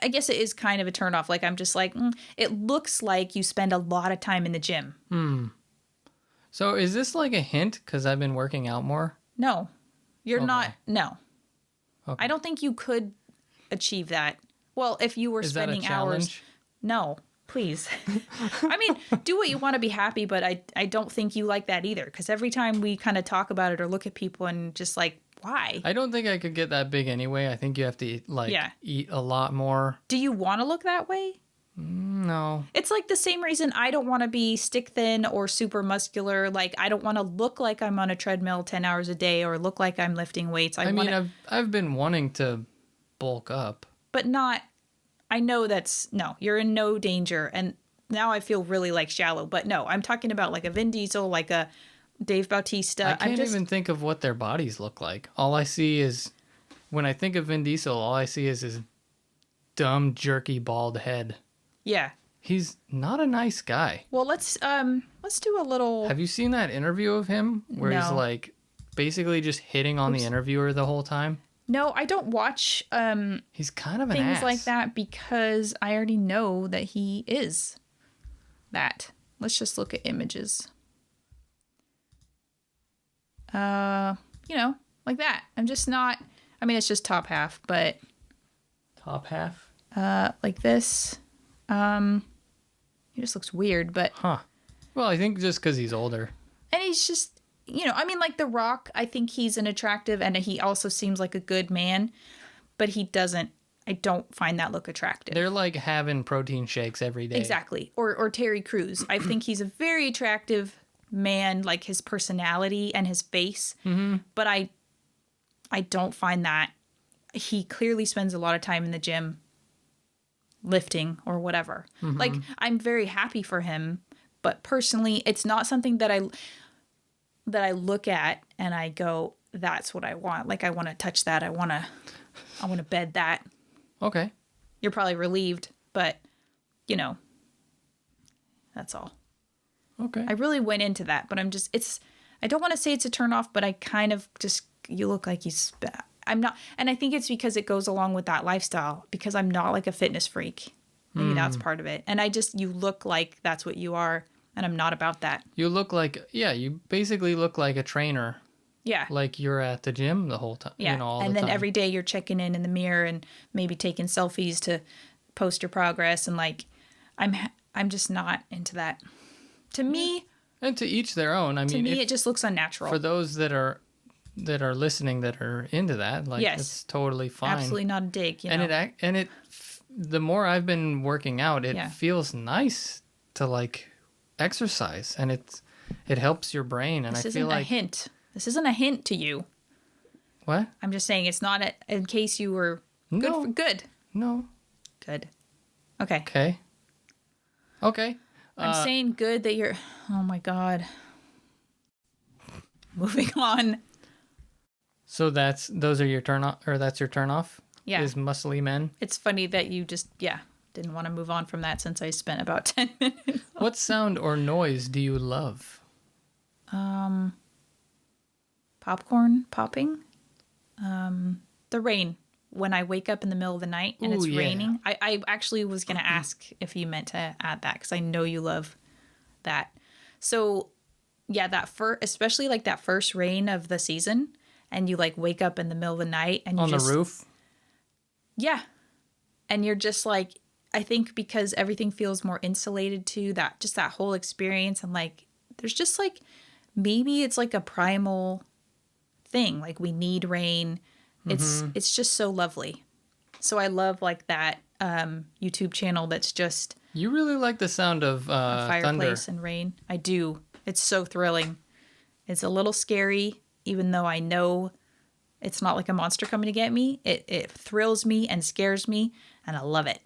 I guess it is kind of a turnoff. Like, I'm just like, it looks like you spend a lot of time in the gym. So is this like a hint? Because I've been working out more? No, you're not. No. Okay. I don't think you could achieve that. Well, if you were spending hours. No, please. Do what you want to be happy, but I don't think you like that either. Because every time we kind of talk about it or look at people and just like, why? I don't think I could get that big anyway. I think you have to eat a lot more. Do you want to look that way? No. It's like the same reason I don't want to be stick thin or super muscular. Like, I don't want to look like I'm on a treadmill 10 hours a day or look like I'm lifting weights. I've been wanting to bulk up. But not, I know you're in no danger. And now I feel really like shallow. But no, I'm talking about like a Vin Diesel, like a Dave Bautista. I can't even think of what their bodies look like. All I see is, when I think of Vin Diesel, all I see is his dumb, jerky, bald head. Yeah. He's not a nice guy. Well, let's do a little. Have you seen that interview of him where he's like basically just hitting on the interviewer the whole time? No, I don't watch he's kind of an things ass. like that because I already know that he is that. Let's just look at images. Like that. I'm just not. It's just top half, but top half. Like this. He just looks weird, but Well, I think just because he's older. And he's just, like The Rock. I think he's an attractive, and he also seems like a good man, but he doesn't. I don't find that look attractive. They're like having protein shakes every day. Exactly. Or Terry Crews. I think he's a very attractive man, like his personality and his face. Mm-hmm. But I don't find that. He clearly spends a lot of time in the gym lifting or whatever. Mm-hmm. Like, I'm very happy for him, but personally, it's not something that I look at and I go, that's what I want. Like, I want to touch that. I want to bed that. Okay. You're probably relieved, but that's all. Okay. I really went into that, but I don't want to say it's a turn off, but I kind of just, you look like I'm not, and I think it's because it goes along with that lifestyle, because I'm not like a fitness freak. Maybe that's part of it. And you look like that's what you are, and I'm not about that. You look like, you basically look like a trainer. Yeah. Like you're at the gym the whole time. Yeah. And then every day you're checking in the mirror and maybe taking selfies to post your progress. And like, I'm just not into that. To me. And to each their own. To me, it just looks unnatural. For those that are listening that are into that, like, yes, it's totally fine. Absolutely not a dig. And it, the more I've been working out, it feels nice to like exercise, and it helps your brain. And I feel like This isn't a hint to you. What? I'm just saying it's not in case you were good. No. Good. Okay. Okay. Okay. I'm saying good that you're... Oh, my God. Moving on. So those are your turn off, or that's your turn off? Yeah. Is muscly men? It's funny that you just, didn't want to move on from that since I spent about 10 minutes. What sound or noise do you love? Popcorn popping. The rain. When I wake up in the middle of the night and it's raining. I actually was going to ask if you meant to add that because I know you love that. So, yeah, especially like that first rain of the season and you like wake up in the middle of the night and you on the roof? Yeah. And you're just like, I think because everything feels more insulated to that, just that whole experience. And like, there's just like, maybe it's like a primal thing. Like we need rain. It's just so lovely. So I love like that YouTube channel that's just... You really like the sound of a fireplace thunder. And rain. I do. It's so thrilling. It's a little scary, even though I know it's not like a monster coming to get me. It thrills me and scares me, and I love it.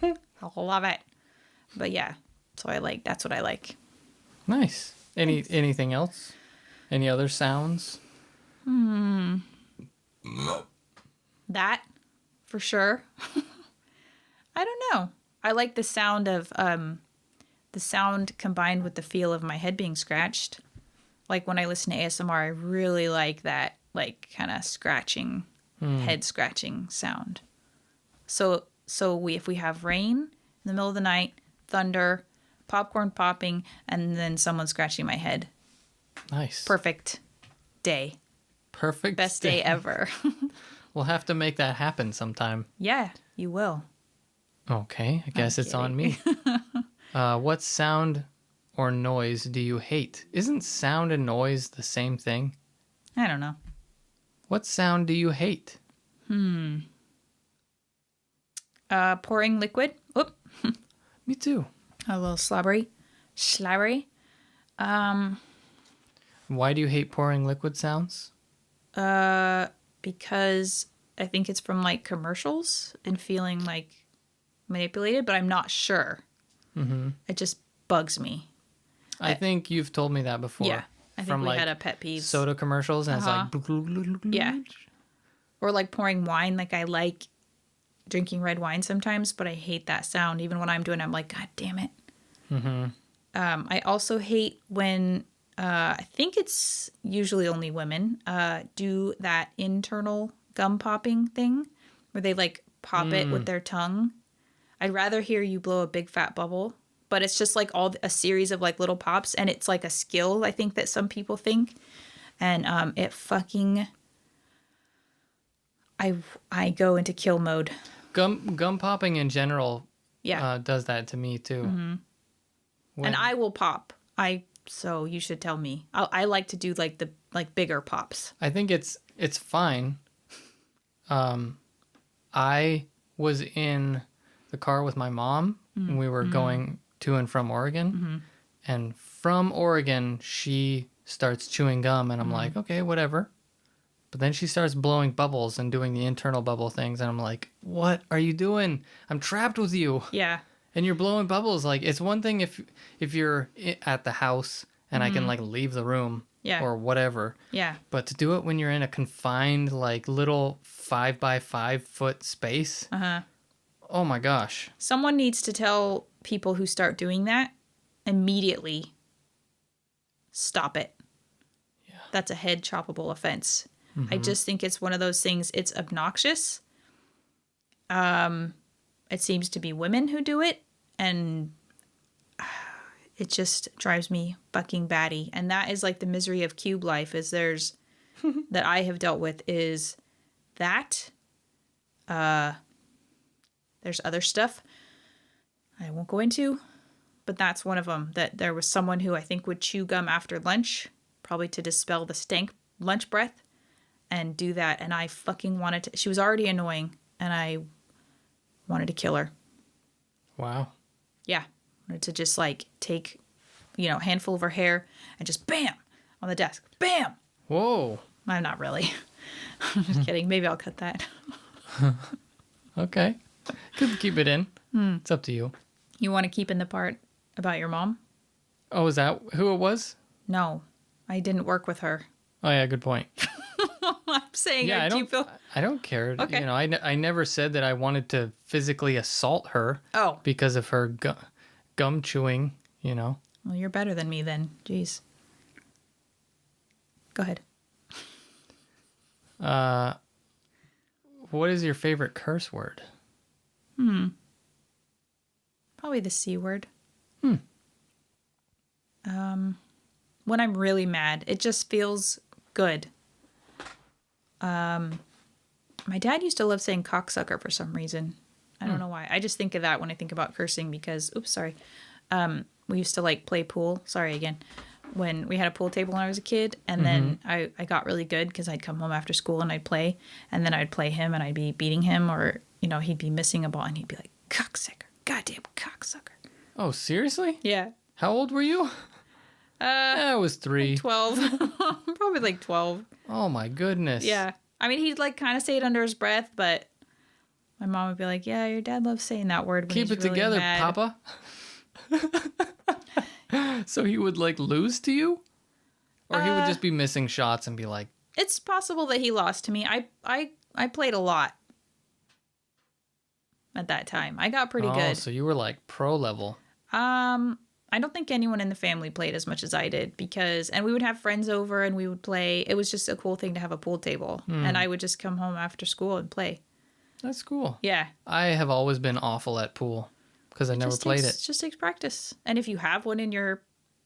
I love it. But yeah, so that's what I like. Nice. Anything else? Any other sounds? That, for sure. I don't know. I like the sound of the sound combined with the feel of my head being scratched. Like when I listen to ASMR, I really like that, like kind of scratching, head scratching sound. So if we have rain in the middle of the night, thunder, popcorn popping, and then someone scratching my head. Nice. Perfect day. Perfect. Best day ever. We'll have to make that happen sometime. Yeah, you will. Okay, I guess it's on me. What sound or noise do you hate? Isn't sound and noise the same thing? I don't know. What sound do you hate? Pouring liquid. Oop. Me too. A little slobbery. Why do you hate pouring liquid sounds? Because I think it's from like commercials and feeling like manipulated, but I'm not sure. It just bugs me. I think you've told me that before. Yeah, I think from we like had a pet peeve. soda commercials, and it's like Yeah, or like pouring wine. Like I like drinking red wine sometimes, but I hate that sound. Even when I'm doing it, I'm like, God damn it. I also hate when I think it's usually only women do that internal gum popping thing where they like pop it with their tongue. I'd rather hear you blow a big fat bubble, but it's just like a series of like little pops, and it's like a skill, I think, that some people think. And it fucking... I go into kill mode. Gum popping in general does that to me too. And I will pop. So you should tell me. I like to do like the bigger pops. I think it's fine. I was in the car with my mom when we were going to and from Oregon. And from Oregon, she starts chewing gum, and I'm like, okay, whatever. But then she starts blowing bubbles and doing the internal bubble things, and I'm like, what are you doing? I'm trapped with you. Yeah. And you're blowing bubbles. Like, it's one thing if you're at the house and I can like leave the room or whatever. Yeah. But to do it when you're in a confined like little 5x5 foot space. Oh my gosh. Someone needs to tell people who start doing that immediately, stop it. Yeah. That's a head choppable offense. I just think it's one of those things. It's obnoxious. It seems to be women who do it, and it just drives me fucking batty. And that is like the misery of cube life. Is there's that I have dealt with is that. There's other stuff I won't go into, but that's one of them. That there was someone who I think would chew gum after lunch, probably to dispel the stank lunch breath, and do that. And I fucking wanted to. She was already annoying, and I wanted to kill her. Wow. Yeah. Wanted to just like take, a handful of her hair and just bam on the desk. Bam. Whoa. I'm not really. I'm just kidding. Maybe I'll cut that. Okay. Could keep it in. It's up to you. You want to keep in the part About your mom? Oh, is that who it was? No, I didn't work with her. Oh, yeah, good point. I'm saying, Yeah, I don't care. Okay. You know, I never said that I wanted to physically assault her because of her gum chewing, you know. Well, you're better than me then. Jeez. Go ahead. What is your favorite curse word? Probably the C word. When I'm really mad, it just feels good. My dad used to love saying cocksucker for some reason. I don't know why. I just think of that when I think about cursing because, oops, sorry. We used to like play pool. Sorry again. When we had a pool table when I was a kid, and then I got really good because I'd come home after school and I'd play, and then I'd play him and I'd be beating him, or, you know, he'd be missing a ball and he'd be like, cocksucker, goddamn cocksucker. Oh, seriously? Yeah. How old were you? I was 3. 12. Probably like 12. Oh, my goodness. Yeah. I mean, he'd like kind of say it under his breath, but my mom would be like, yeah, your dad loves saying that word when Keep he's it really together, mad. Papa. So he would like lose to you? Or he would just be missing shots and be like... It's possible that he lost to me. I played a lot at that time. I got pretty good. So you were like pro level. I don't think anyone in the family played as much as I did and we would have friends over and we would play. It was just a cool thing to have a pool table. And I would just come home after school and play. That's cool. Yeah. I have always been awful at pool because I never played it. It just takes practice. And if you have one in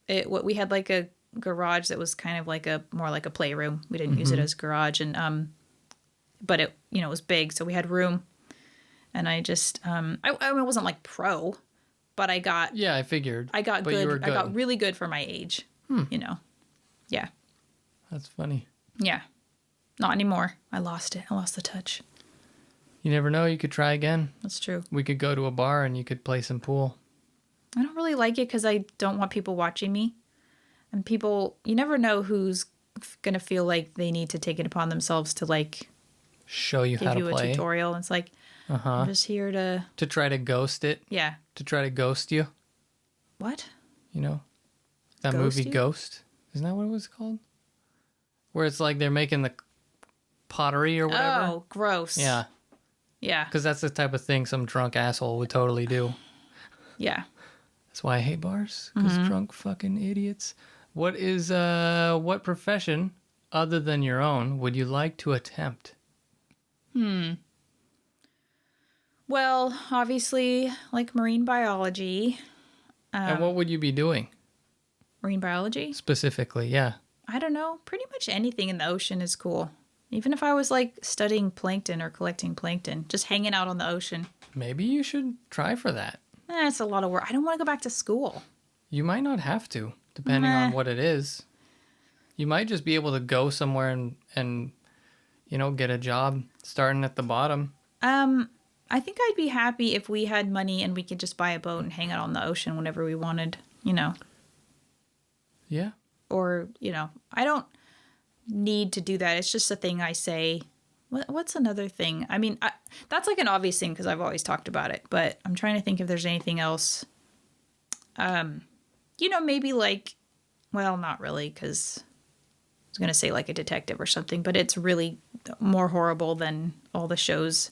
we had like a garage that was kind of like more like a playroom. We didn't use it as a garage, and but it, you know, it was big, so we had room. And I just I wasn't like pro, but I got I figured I got but good. You were good. I got really good for my age. You know, yeah. That's funny. Yeah, not anymore. I lost it. I lost the touch. You never know. You could try again. That's true. We could go to a bar and you could play some pool. I don't really like it because I don't want people watching me. And people, you never know who's going to feel like they need to take it upon themselves to like show you how to play. Give you a tutorial. It's like, I'm just here to... To try to ghost it? Yeah. To try to ghost you? What? You know? That ghost movie you? Ghost? Isn't that what it was called? Where it's like they're making the pottery or whatever. Oh, gross. Yeah. Yeah. Because that's the type of thing some drunk asshole would totally do. Yeah. That's why I hate bars. Because drunk fucking idiots. What profession, other than your own, would you like to attempt? Well, obviously, like marine biology. And what would you be doing? Marine biology? Specifically, yeah. I don't know. Pretty much anything in the ocean is cool. Even if I was like studying plankton or collecting plankton, just hanging out on the ocean. Maybe you should try for that. It's a lot of work. I don't want to go back to school. You might not have to, depending on what it is. You might just be able to go somewhere and you know, get a job starting at the bottom. I think I'd be happy if we had money and we could just buy a boat and hang out on the ocean whenever we wanted, you know. Yeah. Or, you know, I don't need to do that. It's just a thing I say. What's another thing? I mean, that's like an obvious thing because I've always talked about it, but I'm trying to think if there's anything else. You know, maybe like, well, not really, because I was going to say like a detective or something, but it's really more horrible than all the shows.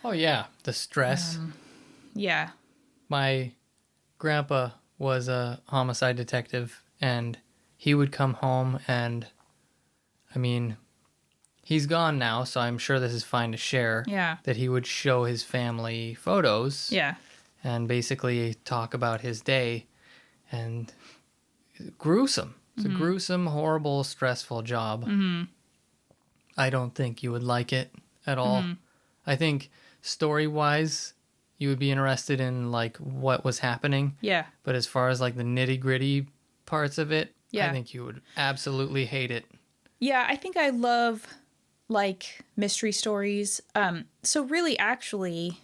Oh, yeah. The stress. Yeah. My grandpa was a homicide detective, and he would come home and, I mean, he's gone now, so I'm sure this is fine to share. Yeah. That he would show his family photos. Yeah. And basically talk about his day. And gruesome. It's a gruesome, horrible, stressful job. I don't think you would like it at all. I think story-wise, you would be interested in like what was happening. Yeah. But as far as like the nitty-gritty parts of it, yeah. I think you would absolutely hate it. Yeah, I think I love like mystery stories. So really, actually,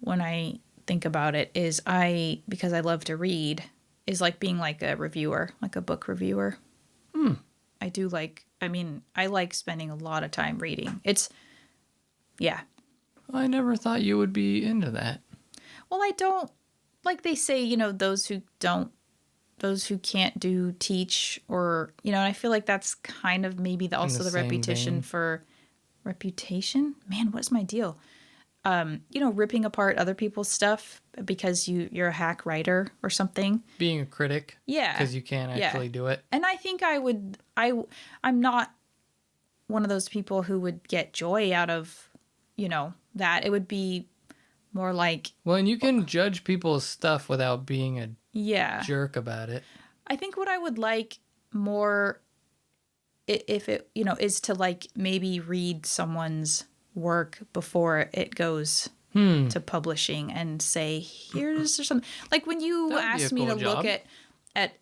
when I think about it, because I love to read, is like being like a reviewer, like a book reviewer. I do like, I mean, I like spending a lot of time reading. Yeah. I never thought you would be into that. Well, I don't like they say, you know, those who can't do teach, or, you know, and I feel like that's kind of maybe also the repetition for reputation. Man, what's my deal? You know, ripping apart other people's stuff because you're a hack writer or something. Being a critic. Yeah. Because you can't actually do it. And I think I'm not one of those people who would get joy out of, you know, that. It would be more like... Well, and you can judge people's stuff without being a jerk about it. I think what I would like more, if it, you know, is to like maybe read someone's work before it goes to publishing and say, here's something. Like when you asked me to look at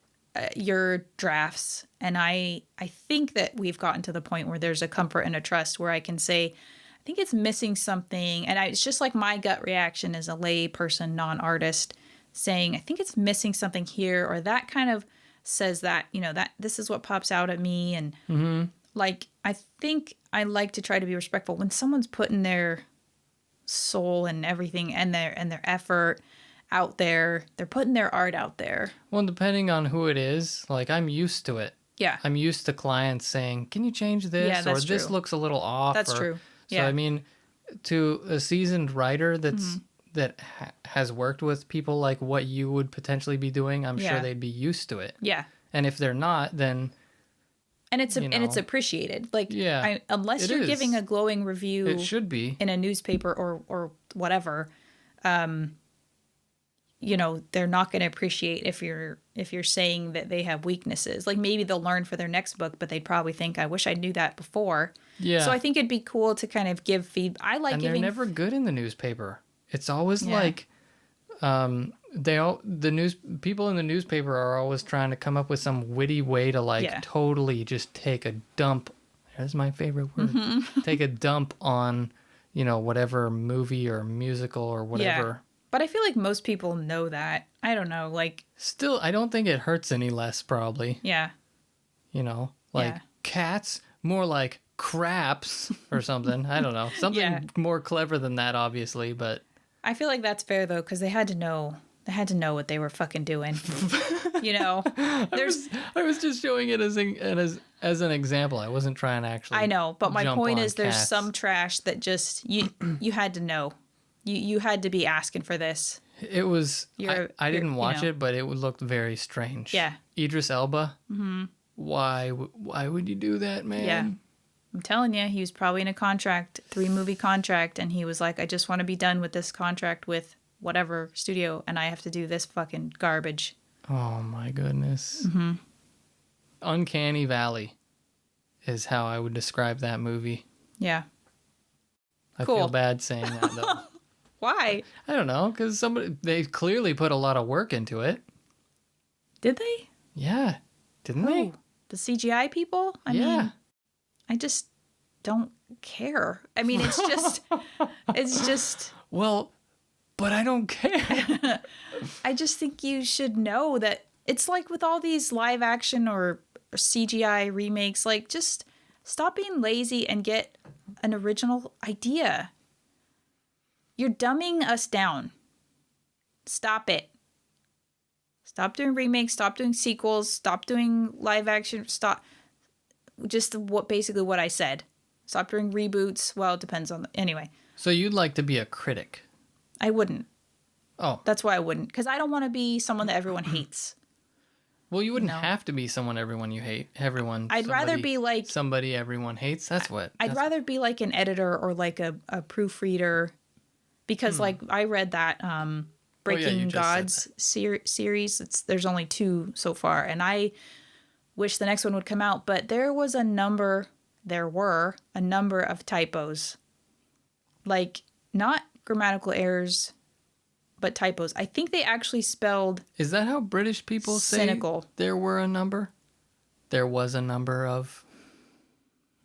your drafts, and I think that we've gotten to the point where there's a comfort and a trust where I can say, I think it's missing something. And it's just like my gut reaction as a lay person, non-artist, saying, I think it's missing something here, or that kind of says that, you know, that this is what pops out at me. And like, I think I like to try to be respectful when someone's putting their soul and everything and their effort out there. They're putting their art out there. Well, depending on who it is, like I'm used to it. Yeah. I'm used to clients saying, can you change this? Yeah, that's or this looks a little off. That's true. Yeah. So, I mean, to a seasoned writer that has worked with people like what you would potentially be doing, I'm sure they'd be used to it. Yeah. And if they're not, then... And it's appreciated. Like, unless you're giving a glowing review... It should be. ...in a newspaper or whatever, you know, they're not going to appreciate if you're saying that they have weaknesses. Like, maybe they'll learn for their next book, but they'd probably think, I wish I knew that before. Yeah. So I think it'd be cool to kind of give feedback. I like giving... And they're never good in the newspaper. It's always like... people in the newspaper are always trying to come up with some witty way to totally just take a dump. That's my favorite word. Take a dump on, you know, whatever movie or musical or whatever. Yeah. But I feel like most people know that. I don't know, like... Still, I don't think it hurts any less, probably. Yeah. You know, like cats, more like craps or something. I don't know. Something more clever than that, obviously, but... I feel like that's fair, though, because they had to know what they were fucking doing. You know? I was just showing it as an example. I wasn't trying to actually... I know, but my point is there's cats. some trash that just... You had to know. You had to be asking for this. It was... I didn't watch it, but it looked very strange. Yeah. Idris Elba? Mm-hmm. Why would you do that, man? Yeah. I'm telling you, he was probably in a 3-movie contract, and he was like, I just want to be done with this contract with whatever studio, and I have to do this fucking garbage. Oh, my goodness. Mm-hmm. Uncanny Valley is how I would describe that movie. Yeah. I feel bad saying that, though. Why? I don't know, because they clearly put a lot of work into it. Did they? Yeah. Didn't they? The CGI people? I mean, I just don't care. I mean, it's just... Well, but I don't care. I just think you should know that it's like with all these live action or CGI remakes, like just stop being lazy and get an original idea. You're dumbing us down. Stop it. Stop doing remakes, stop doing sequels, stop doing live action, stop... Just basically what I said. Stop doing reboots. Well, it depends on anyway. So you'd like to be a critic? I wouldn't. Oh. That's why I wouldn't. Because I don't want to be someone that everyone hates. Well, you wouldn't have to be someone everyone you hate. I'd rather be like... Somebody everyone hates? I'd rather be like an editor or like a proofreader. Because like I read that Breaking Gods series. There's only 2 so far. And I... wish the next one would come out, but there were a number of typos. Like, not grammatical errors, but typos. I think they actually spelled... Is that how British people cynical. Say there were a number? There was a number of...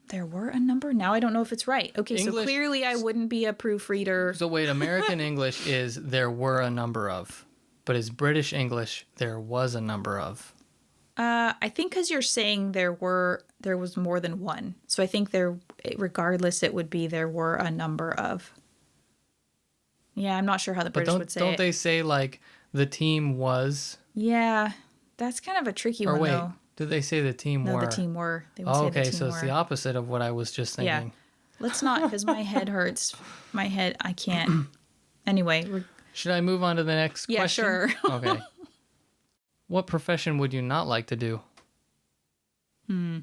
There were a number? Now I don't know if it's right. Okay, English, so clearly I wouldn't be a proofreader. So wait, American English is there were a number of, but is British English there was a number of? I think because you're saying there was more than one. So I think regardless, it would be there were a number of. Yeah, I'm not sure how the British would say it. Don't they say like The team was... Yeah, that's kind of a tricky one, though. Did they say the team were? No, the team were. They would oh, say okay, the team so were. it's the opposite of what I was just thinking. Yeah. Let's not, because my head hurts. My head, I can't. Anyway. Should I move on to the next question? Yeah, sure. Okay. What profession would you not like to do? I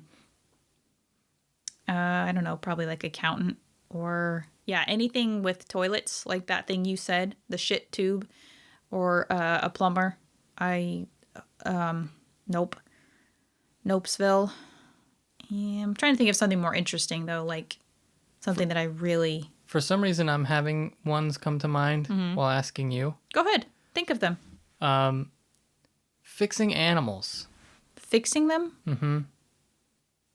don't know, probably like accountant or, yeah, anything with toilets, like that thing you said, the shit tube, or a plumber. Nope. Nopesville. Yeah, I'm trying to think of something more interesting, though, like something that I really... For some reason, I'm having ones come to mind while asking you. Go ahead. Think of them. Fixing animals. Fixing them? Mm-hmm.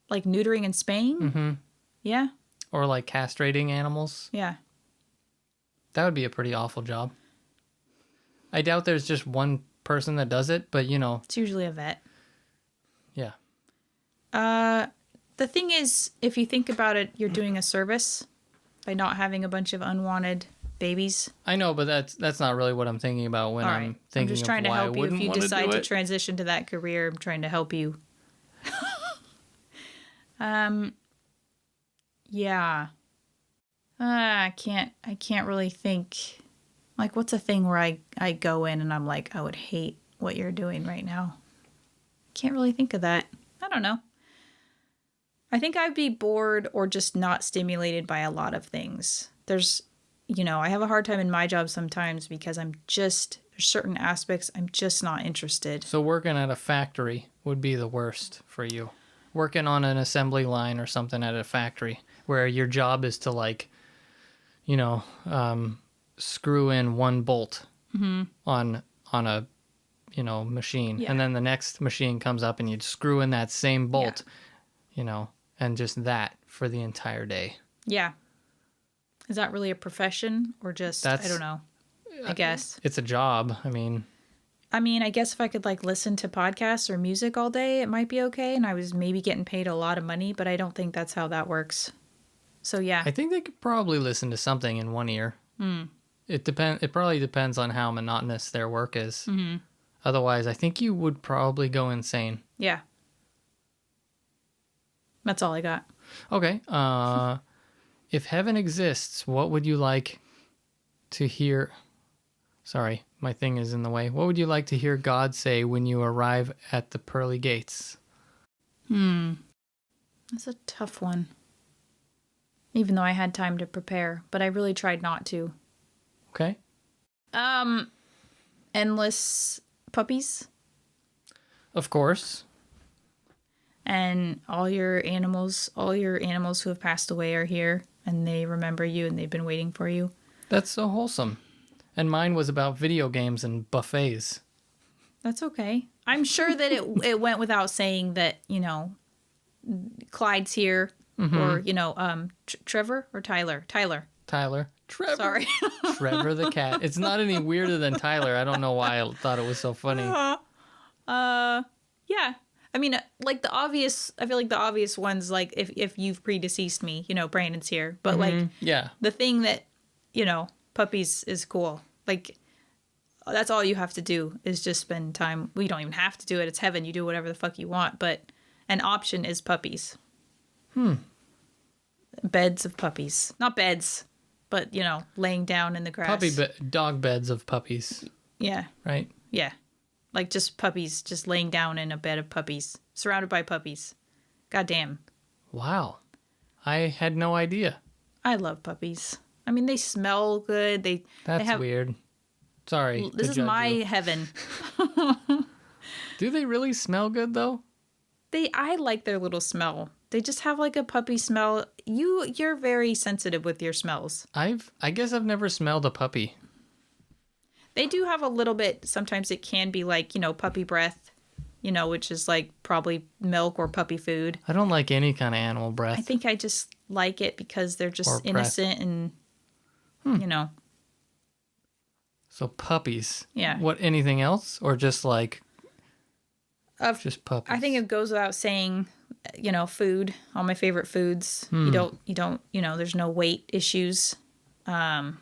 Like neutering and spaying? Mm-hmm. Yeah. Or like castrating animals. Yeah. That would be a pretty awful job. I doubt there's just one person that does it, but you know. It's usually a vet. Yeah. The thing is, if you think about it, you're doing a service by not having a bunch of unwanted babies. I know, but that's not really what I'm thinking about when I'm thinking I'm just trying of to why help I you. If wouldn't you want to decide do to it. transition to that career, I'm trying to help you. Yeah. I can't really think. Like, what's a thing where I go in and I'm like, I would hate what you're doing right now. Can't really think of that. I don't know. I think I'd be bored or just not stimulated by a lot of things. There's, I have a hard time in my job sometimes because there's certain aspects I'm just not interested. So working at a factory would be the worst for you. Working on an assembly line or something at a factory where your job is to like, screw in one bolt on a, machine. Yeah. And then the next machine comes up and you'd screw in that same bolt, and just that for the entire day. Yeah. Is that really a profession or just, I don't know, I guess. It's a job. I mean, I guess if I could like listen to podcasts or music all day, it might be okay. And I was maybe getting paid a lot of money, but I don't think that's how that works. So yeah. I think they could probably listen to something in one ear. It probably depends on how monotonous their work is. Mm-hmm. Otherwise, I think you would probably go insane. Yeah. That's all I got. Okay. If heaven exists, what would you like to hear? Sorry, my thing is in the way. What would you like to hear God say when you arrive at the pearly gates? That's a tough one. Even though I had time to prepare, but I really tried not to. Okay. Endless puppies. Of course. And all your animals who have passed away are here, and they remember you, and they've been waiting for you. That's so wholesome. And mine was about video games and buffets. That's okay. I'm sure that it went without saying that, Clyde's here, or, Trevor or Tyler? Tyler. Trevor. Sorry. Trevor the cat. It's not any weirder than Tyler. I don't know why I thought it was so funny. Yeah. I mean, I feel like the obvious ones, like if you've predeceased me, Brandon's here. But yeah, the thing that, puppies is cool. Like, that's all you have to do is just spend time. We don't even have to do it. It's heaven. You do whatever the fuck you want. But an option is puppies. Beds of puppies. Not beds, but, laying down in the grass. Dog beds of puppies. Yeah. Right? Yeah. Like just puppies, just laying down in a bed of puppies, surrounded by puppies. Goddamn. Wow. I had no idea. I love puppies. I mean, they smell good. That's weird. Sorry. This is my heaven. Do they really smell good though? I like their little smell. They just have like a puppy smell. You're very sensitive with your smells. I guess I've never smelled a puppy. They do have a little bit, sometimes it can be like, puppy breath, which is like probably milk or puppy food. I don't like any kind of animal breath. I think I just like it because they're just innocent and, So puppies. Yeah. What, anything else? Or just like, just puppies? I think it goes without saying, food, all my favorite foods. You don't, there's no weight issues. Yeah.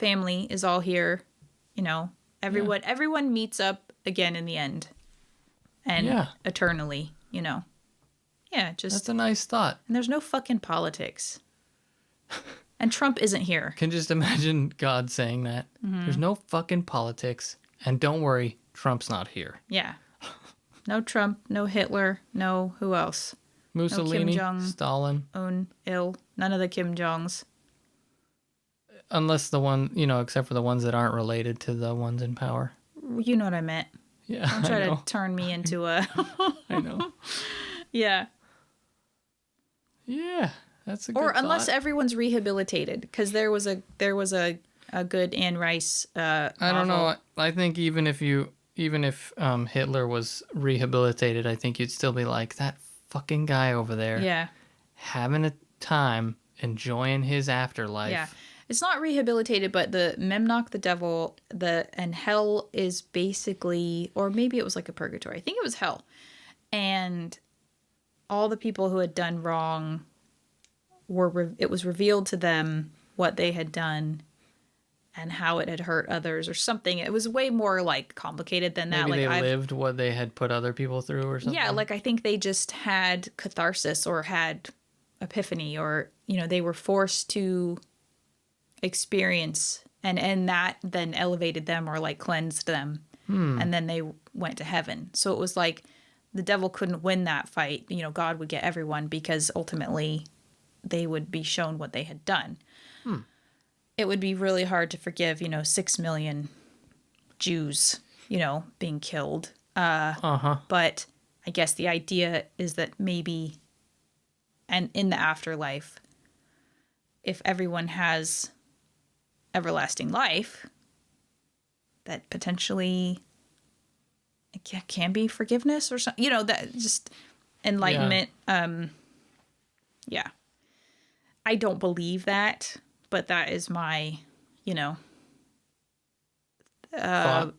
family is all here. You know, everyone meets up again in the end. And eternally, you know. Yeah, just... That's a nice thought. And there's no fucking politics. And Trump isn't here. Can just imagine God saying that. Mm-hmm. There's no fucking politics. And don't worry, Trump's not here. Yeah. No Trump, no Hitler, no who else? Mussolini, no Kim Jong, Stalin. Il, none of the Kim Jongs. Unless the one, you know, except for the ones that aren't related to the ones in power. You know what I meant. Yeah, don't try to turn me into a... I know. Yeah. Yeah, that's a good Or unless thought. Everyone's rehabilitated, because there was a good Anne Rice I don't know. I think even if Hitler was rehabilitated, I think you'd still be like, that fucking guy over there. Yeah. Having a time, enjoying his afterlife. Yeah. It's not rehabilitated, but the Memnoch, the devil, and hell is basically, or maybe it was like a purgatory. I think it was hell. And all the people who had done wrong it was revealed to them what they had done and how it had hurt others or something. It was way more like complicated than that. Maybe like they lived what they had put other people through or something. Yeah, like I think they just had catharsis or had epiphany, or, you know, they were forced to experience and that then elevated them or like cleansed them. And then they went to heaven. So it was like the devil couldn't win that fight. You know, God would get everyone because ultimately they would be shown what they had done. It would be really hard to forgive, you know, 6 million Jews, you know, being killed. But I guess the idea is that maybe, and in the afterlife, if everyone has everlasting life, that potentially it can be forgiveness or something, you know, that just enlightenment. Yeah. I don't believe that, but that is my, you know,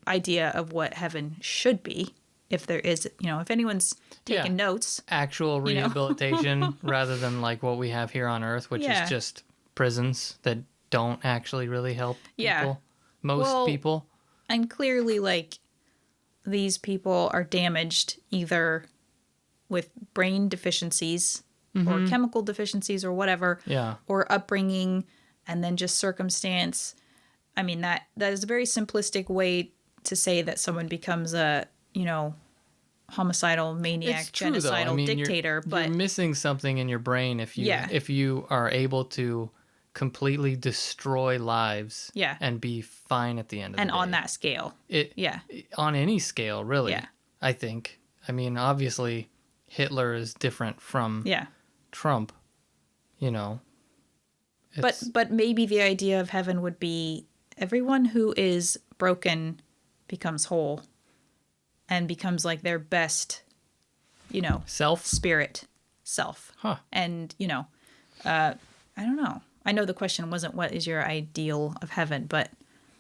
idea of what heaven should be. If there is, you know, if anyone's taking notes. Actual rehabilitation rather than like what we have here on Earth, which is just prisons that don't actually really help people. Most people. And clearly, like, these people are damaged either with brain deficiencies or chemical deficiencies or whatever. Yeah. Or upbringing and then just circumstance. I mean, that is a very simplistic way to say that someone becomes a, you know, homicidal maniac, genocidal dictator. But you're missing something in your brain if you are able to completely destroy lives and be fine at the end of the day. And on that scale. On any scale, really. Yeah. I think. I mean, obviously, Hitler is different from Trump, you know. But maybe the idea of heaven would be everyone who is broken becomes whole and becomes like their best, you know, spirit self. Huh. And, you know, I don't know. I know the question wasn't what is your ideal of heaven, but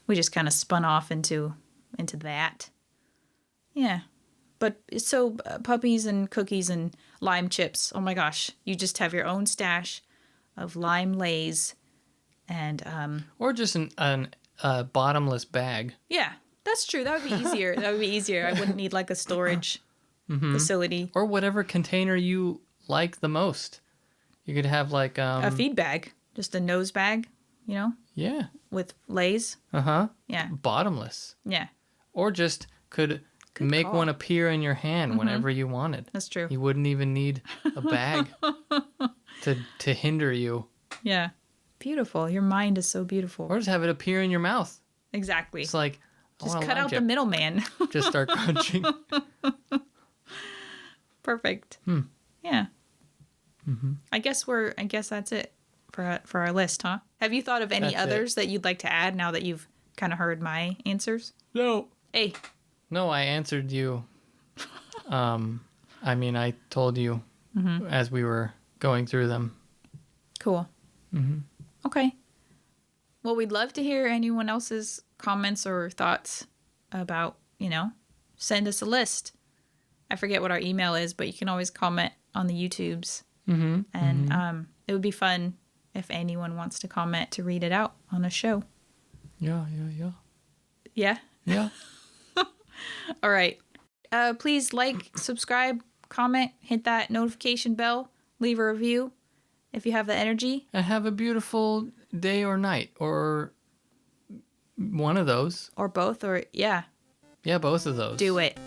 we just kind of spun off into that. Yeah. But so puppies and cookies and lime chips. Oh my gosh. You just have your own stash of lime Lays and or just a bottomless bag. Yeah, that's true. That would be easier. I wouldn't need like a storage facility or whatever container you like the most. You could have like a feed bag, just a nose bag, you know? Yeah. With Lays. Yeah. Bottomless. Yeah. Or just could make one appear in your hand whenever you wanted. That's true. You wouldn't even need a bag to hinder you. Yeah. Beautiful. Your mind is so beautiful. Or just have it appear in your mouth. Exactly. It's like, just cut out the middleman. Just start crunching. Perfect. Yeah. I guess that's it for our list, huh? Have you thought of any others that you'd like to add now that you've kind of heard my answers? No. Hey. No, I answered you. I mean, I told you as we were going through them. Cool. Okay. Well, we'd love to hear anyone else's comments or thoughts about, you know, send us a list. I forget what our email is, but you can always comment on the YouTubes. And it would be fun if anyone wants to comment to read it out on a show. Yeah. Yeah? Yeah. All right. Please like, subscribe, comment, hit that notification bell, leave a review if you have the energy. And have a beautiful day or night, or one of those. Or both, or yeah. Yeah, both of those. Do it.